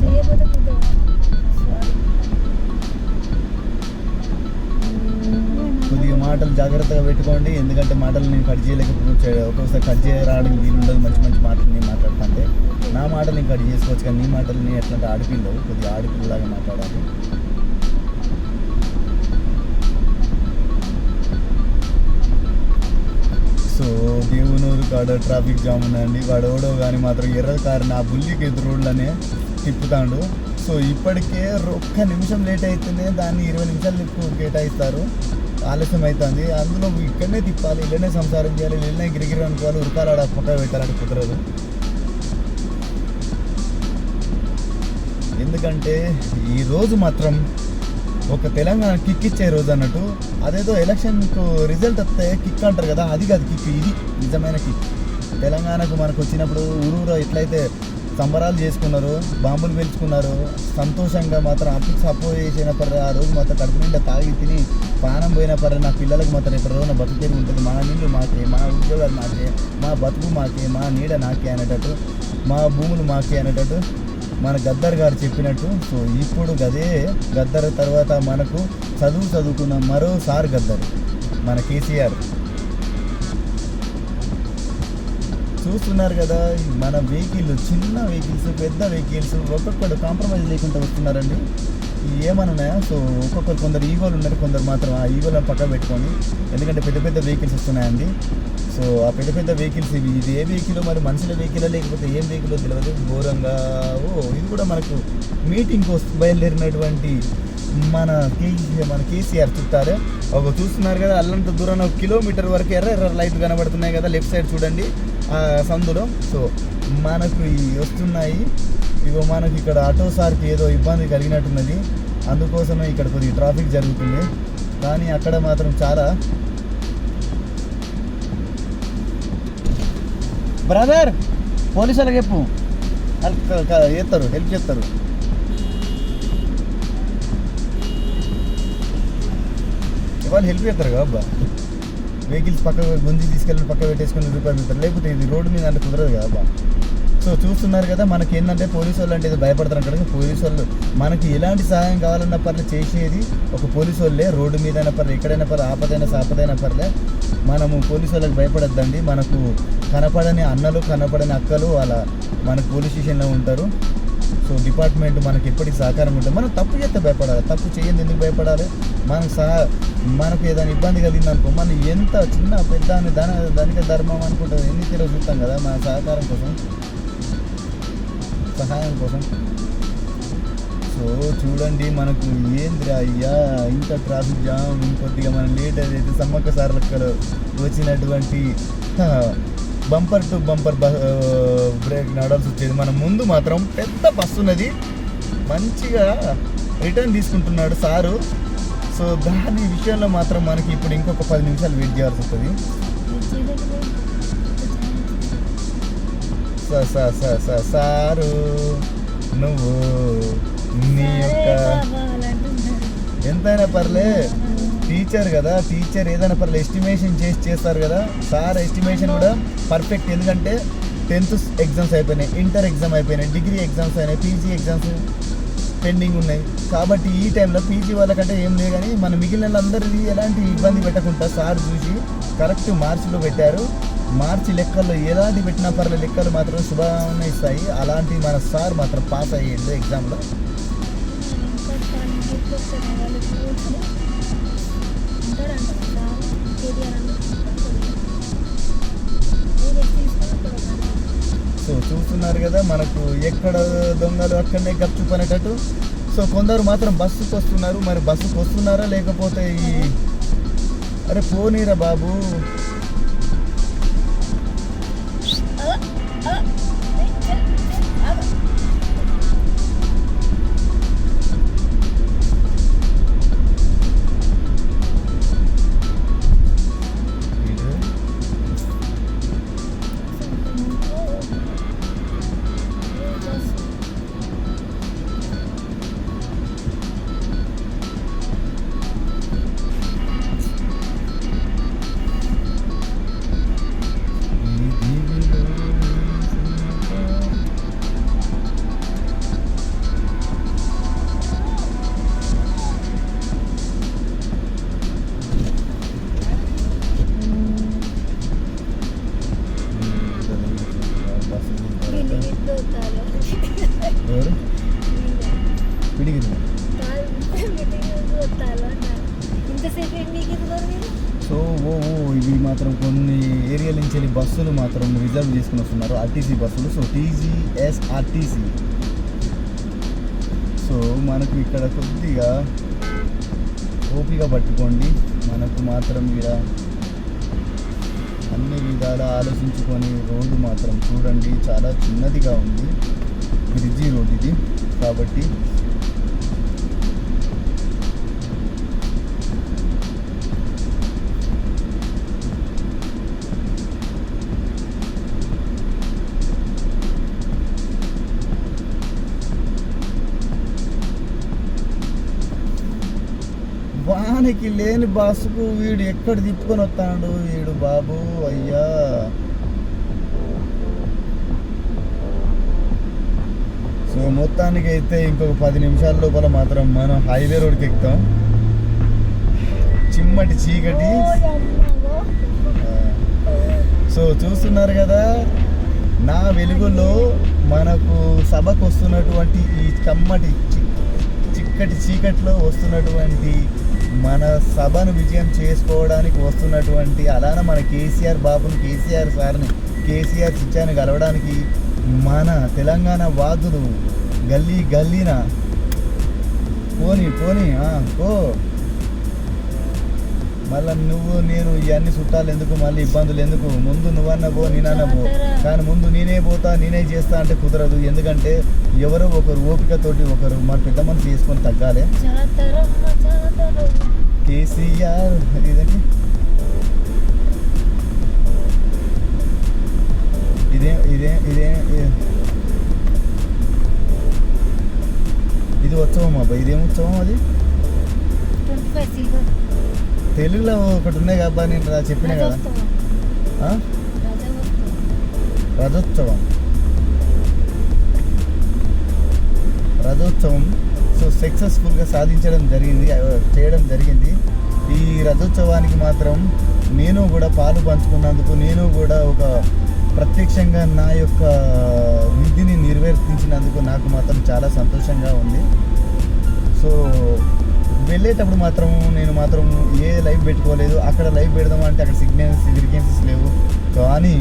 కొద్దిగా మాటలు జాగ్రత్తగా పెట్టుకోండి, ఎందుకంటే మాటలు నేను కట్ చేయలేకపోతే ఒక్కొక్కసారి కట్ చేయడానికి వీలు ఉండదు. మంచి మంచి మాటలు నేను మాట్లాడుతుంటే నా మాటలు నేను కట్ చేసుకోవచ్చు, కానీ నీ మాటలు నేను ఎట్లంటే ఆడిపిల్లవు, కొద్దిగా ఆడిపిల్లలాగా మాట్లాడాలి. దేవునూరు కాడ ట్రాఫిక్ జామ్ ఉందండి. వాడు ఓడో కానీ మాత్రం ఎర్ర కారు నా బుల్లికి ఎదురు రోడ్లనే తిప్పుతాడు. సో ఇప్పటికే ఒక్క నిమిషం లేట్ అయితేనే దాన్ని 20 నిమిషాలు కేటాయిస్తారు. ఆలస్యం అవుతుంది. అందులో ఇక్కడనే తిప్పాలి, ఇళ్ళనే సంసారం చేయాలి, ఇళ్ళనే గిరిగిరి అనుకోవాలి, ఉరకాలాడ పక్క పెట్టాలని కుదరదు. ఎందుకంటే ఈరోజు మాత్రం ఒక తెలంగాణ కిక్ ఇచ్చే రోజు అన్నట్టు. అదేదో ఎలక్షన్కు రిజల్ట్ వస్తే కిక్ అంటారు కదా, అది కాదు కిక్, ఇది నిజమైన కిక్. తెలంగాణకు మనకు వచ్చినప్పుడు ఊరూరు ఎట్లయితే సంబరాలు చేసుకున్నారు, బాంబులు పేల్చుకున్నారు, సంతోషంగా మాత్రం అప్పికి సపోర్ట్ చేసిన పర్రే ఆ రోజు మాత్రం కడుపు నిండా తాగి తిని పానం పోయిన పర్రే నా పిల్లలకు మాత్రం ఎప్పటి రోజున బతుకు ఉంటుంది. మా నీళ్ళు మాకే, మా ఉద్యోగాలు మాకే, మా బతుకు మాకే, మా నీడ నాకే అనేటట్టు, మా భూములు మాకే అనేటట్టు మన గద్దర్ గారు చెప్పినట్టు. సో ఇప్పుడు అదే గద్దర్ తర్వాత మనకు చదువుకున్న మరోసారి గద్దర్ మన కేసీఆర్. చూస్తున్నారు కదా మన వెహికల్, చిన్న వెహికల్స్, పెద్ద వెహికల్స్ ఒక్కొక్కరు కాంప్రమైజ్ లేకుండా వస్తున్నారండి. ఏమన్నాయా? సో ఒక్కొక్కరు కొందరు ఈగోలు ఉన్నారు, కొందరు మాత్రం ఆ ఈగోలను పక్క పెట్టుకొని, ఎందుకంటే పెద్ద పెద్ద వెహికల్స్ వస్తున్నాయండి. సో ఆ పెద్ద పెద్ద వెహికల్స్ ఇది ఏ వెహికల్ మరి మనుషుల వెహికల్ లేకపోతే ఏం వెహికల్ తెలియదు. ఘోరంగా ఇది కూడా మనకు మీటింగ్ కోసం బయలుదేరినటువంటి మన కేసీఆర్ చుట్టారే. ఒక చూస్తున్నారు కదా అల్లంత దూరం 1 కిలోమీటర్ వరకు ఎర్ర లైట్లు కనబడుతున్నాయి కదా లెఫ్ట్ సైడ్ చూడండి ఆ సందులో. సో మనకు వస్తున్నాయి. ఇగో మనకి ఇక్కడ ఆటో సార్కి ఏదో ఇబ్బంది కలిగినట్టున్నది, అందుకోసమే ఇక్కడ కొద్దిగా ట్రాఫిక్ జరుగుతుంది. కానీ అక్కడ మాత్రం చాలా బ్రదర్ పోలీసు వాళ్ళకి చెప్పు, చేస్తారు, హెల్ప్ చేస్తారు. వాళ్ళు హెల్ప్ చేస్తారు కదా అబ్బా. వెహికల్స్ పక్క గుంజి తీసుకెళ్ళి పక్క పెట్టేసుకుని రూపాయలు పెడతారు, లేకపోతే ఇది రోడ్డు మీద అంటే కుదరదు కదా అబ్బా. సో చూస్తున్నారు కదా మనకి ఏంటంటే పోలీసు వాళ్ళు అంటే ఇది భయపడతారు అంటారు. పోలీసు వాళ్ళు మనకి ఎలాంటి సహాయం కావాలన్నా పర్లే చేసేది ఒక పోలీసు వాళ్ళే. రోడ్డు మీద అయినా పర్లే, ఎక్కడైనా పర్లే, ఆపదైనా పర్లే, మనము పోలీసు వాళ్ళకి భయపడద్దండి. మనకు కనపడని అన్నలు, కనపడని అక్కలు వాళ్ళ మనకు పోలీస్ స్టేషన్లో ఉంటారు. సో డిపార్ట్మెంట్ మనకి ఎప్పటికీ సహకారం ఉంటుంది. మనం తప్పు చేస్తే భయపడాలి, తప్పు చేయండి ఎందుకు భయపడాలి? మనకు ఏదైనా ఇబ్బంది కలిగింది అనుకో, మనం ఎంత చిన్న పెద్ద అని దానికి ధర్మం అనుకుంటుంది. ఎన్ని తీరు చూస్తాం కదా మన సహకారం కోసం, సహాయం కోసం. సో చూడండి మనకు ఏంద్రా అయ్యా ఇంత ట్రాఫిక్ జామ్, ఇంకొద్దిగా మనం లేట్ అయితే సమ్మక్క సార్లక్కలు వచ్చినటువంటి బంపర్ టు బంపర్ బ్రేక్ నడాల్సి వచ్చేది. మన ముందు మాత్రం పెద్ద బస్సు ఉన్నది, మంచిగా రిటర్న్ తీసుకుంటున్నాడు సారు. సో దాని విషయంలో మాత్రం మనకి ఇప్పుడు ఇంకొక 10 నిమిషాలు వెయిట్ చేయాల్సి వస్తుంది. సారు నువ్వు నీ యొక్క ఎంతైనా పర్లే టీచర్ కదా, టీచర్ ఏదైనా పర్లే ఎస్టిమేషన్ చేస్తారు కదా. సార్ ఎస్టిమేషన్ కూడా పర్ఫెక్ట్. ఎందుకంటే 10th ఎగ్జామ్స్ అయిపోయినాయి, ఇంటర్ ఎగ్జామ్ అయిపోయినాయి, డిగ్రీ ఎగ్జామ్స్ అయినాయి, పీజీ ఎగ్జామ్స్ పెండింగ్ ఉన్నాయి. కాబట్టి ఈ టైంలో పీజీ వాళ్ళకంటే ఏం లేదు, కానీ మన మిగిలిన వాళ్ళందరిది ఎలాంటి ఇబ్బంది పెట్టకుండా సార్ చూసి కరెక్ట్ మార్చిలో పెట్టారు. మార్చి లెక్కల్లో ఎలాంటి పెట్టినా పర్లేదు, లెక్కలు మాత్రం శుభాన్ని ఇస్తాయి. అలాంటి మన సార్ మాత్రం పాస్ అయ్యేది ఎగ్జామ్లో. సో చూస్తున్నారు కదా మనకు ఎక్కడ దొంగలు అక్కడనే గప్చు పనేటట్టు. సో కొందరు మాత్రం బస్సుకు వస్తున్నారు, మరి బస్సుకు వస్తున్నారా లేకపోతే అరే పోనీరా బాబు. సో ఇవి మాత్రం కొన్ని ఏరియాల నుంచి వెళ్ళి బస్సులు మాత్రం రిజర్వ్ చేసుకుని వస్తున్నారు, ఆర్టీసీ బస్సులు. So TGSRTC. సో మనకు ఇక్కడ కొద్దిగా ఓపిక పట్టుకోండి. మనకు మాత్రం ఇక్కడ అన్ని విధాల ఆలోచించుకొని రోడ్డు మాత్రం చూడండి, చాలా చిన్నదిగా ఉంది. బ్రిడ్జి రోడ్ ఇది కాబట్టి వానికి లేని బస్సుకు వీడు ఎక్కడ తిప్పుకొని వస్తాడు వీడు బాబు అయ్యా. సో మొత్తానికి అయితే ఇంకొక 10 నిమిషాల లోపల మాత్రం మనం హైవే రోడ్కి ఎక్కుతాం. చిమ్మటి చీకటి. సో చూస్తున్నారు కదా, నా వెలుగులో మనకు సభకు వస్తున్నటువంటి ఈ కమ్మటి చిక్కటి చీకట్లో వస్తున్నటువంటి మన సభను విజయం చేసుకోవడానికి వస్తున్నటువంటి అలానే మన కేసీఆర్ బాబుని, కేసీఆర్ సార్ని, కేసీఆర్ చిచ్చాని కలవడానికి మన తెలంగాణ వాదులు గల్లీ గల్లీన పోనీ పో. మళ్ళీ నువ్వు నేను ఇవన్నీ చుట్టాలు ఎందుకు, మళ్ళీ ఇబ్బందులు ఎందుకు? ముందు నువ్వన్నా పో, నేనన్నా పో. కానీ ముందు నేనే పోతా, నేనే చేస్తా అంటే కుదరదు. ఎందుకంటే ఎవరో ఒకరు ఓపికతోటి ఒకరు మన పెద్ద మనసు చేసుకొని తగ్గాలి. కేసీఆర్ ఇదండి, ఇది ఉత్సవం అబ్బా. ఇదేం ఉత్సవం? అది తెలుగులో ఒకటి ఉన్నాయి కదా, నేను చెప్పినా కదా, రథోత్సవం. సో సక్సెస్ఫుల్గా చేయడం జరిగింది. ఈ రథోత్సవానికి మాత్రం నేను కూడా పాలు పంచుకున్నందుకు, నేను కూడా ఒక ప్రత్యక్షంగా నా యొక్క విధిని నిర్వర్తించినందుకు నాకు మాత్రం చాలా సంతోషంగా ఉంది. సో వెళ్ళేటప్పుడు మాత్రం నేను మాత్రం ఏ లైవ్ పెట్టుకోలేదు. అక్కడ లైవ్ పెడదామంటే అక్కడ సిగ్నల్స్ లేవు. కానీ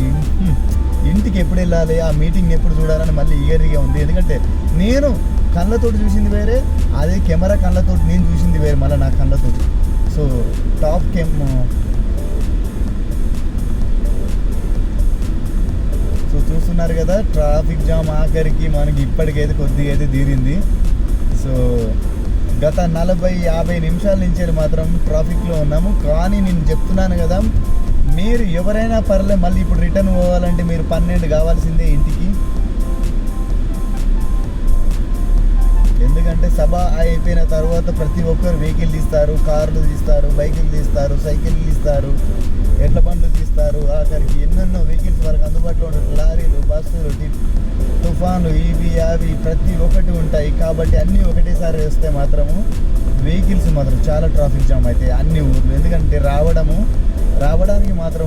ఇంటికి ఎప్పుడు వెళ్ళాలి, ఆ మీటింగ్ ఎప్పుడు చూడాలని మళ్ళీ ఈగర్గా ఉంది. ఎందుకంటే నేను కళ్ళతోటి చూసింది వేరే, అదే కెమెరా కళ్ళతోటి నేను చూసింది వేరే, మళ్ళీ నా కళ్ళతోటి. సో టాప్ సో చూస్తున్నారు కదా, ట్రాఫిక్ జామ్ ఆఖరికి మనకి ఇప్పటికైతే కొద్దిగా అయితే తీరింది. సో గత 40-50 నిమిషాల నుంచి మాత్రం ట్రాఫిక్లో ఉన్నాము. కానీ నేను చెప్తున్నాను కదా, మీరు ఎవరైనా పర్లే, మళ్ళీ ఇప్పుడు రిటర్న్ పోవాలంటే మీరు 12 కావాల్సిందే ఇంటికి. ఎందుకంటే సభ అయిపోయిన తర్వాత ప్రతి ఒక్కరు వెహికల్ తీస్తారు, కార్లు తీస్తారు, బైకులు తీస్తారు, సైకిళ్ళు తీస్తారు, ఎడ్ల బండ్లు తీస్తారు. ఆఖరికి ఎన్నెన్నో వెహికల్స్ వరకు అందుబాటులో ఉంటాయి. లారీలు, బస్సులు, తుఫాన్లు, ఇవి అవి ప్రతి ఒక్కటి ఉంటాయి. కాబట్టి అన్నీ ఒకటేసారి వస్తే మాత్రము వెహికల్స్ మాత్రం చాలా ట్రాఫిక్ జామ్ అయితే అన్ని ఊర్లు. ఎందుకంటే రావడానికి మాత్రం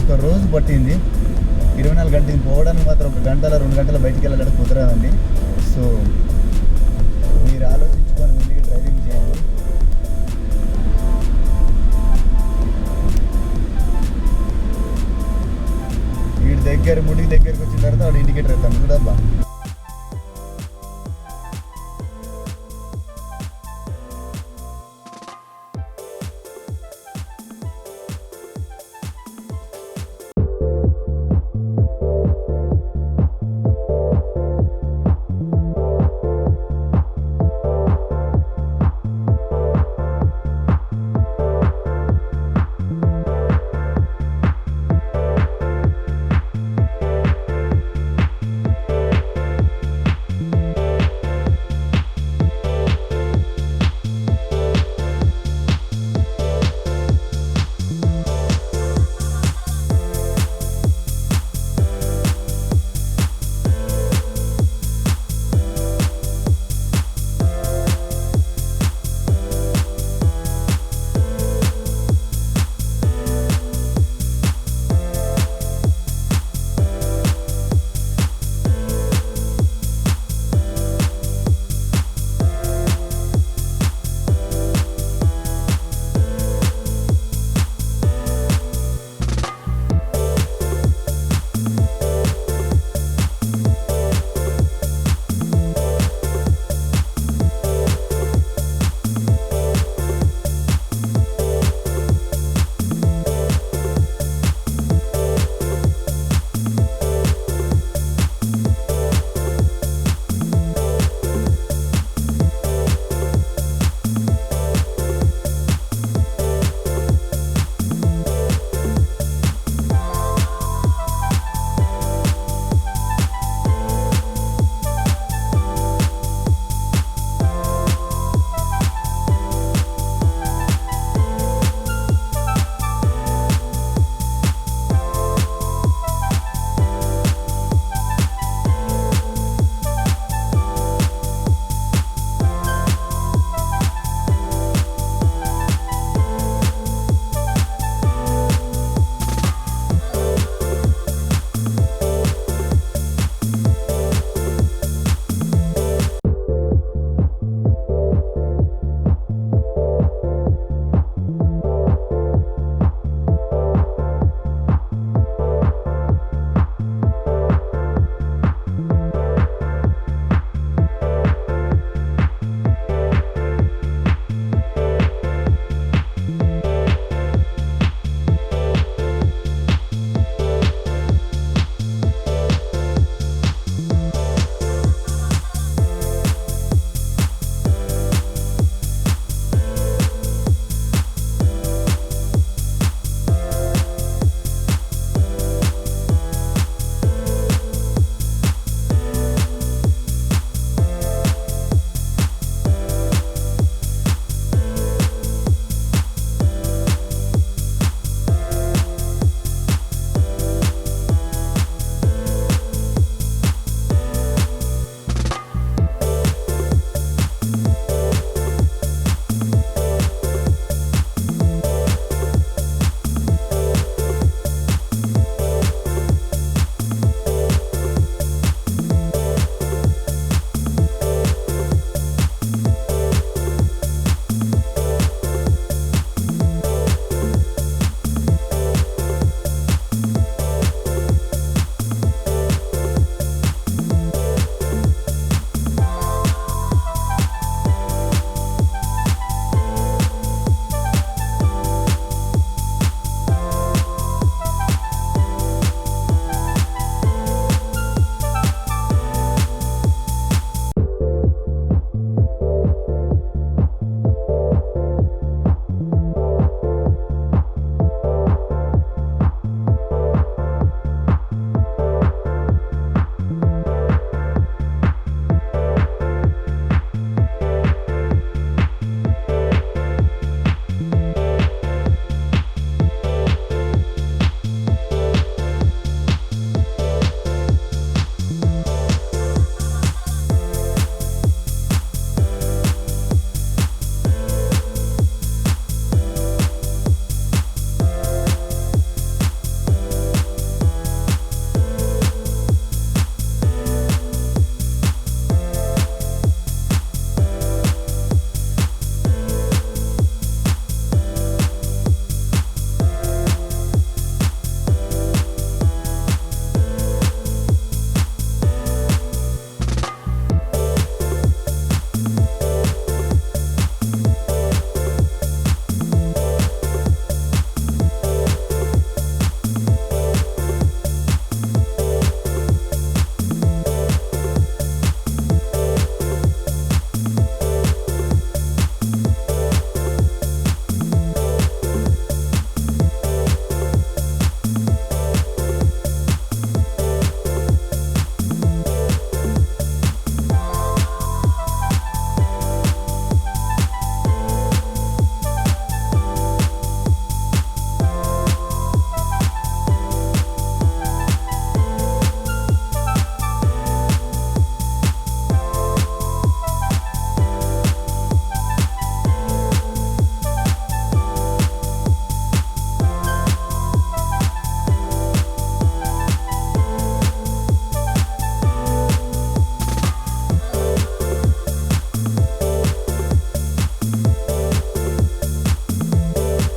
ఒక రోజు పట్టింది. 24 గంటలు పోవడానికి మాత్రం 1 గంట 2 గంటలు బయటికి వెళ్ళడానికి కుదరదండి. సో మీరు ఆలోచించుకొని ముందుకు డ్రైవింగ్ చేయండి. ముడి దగ్గరకు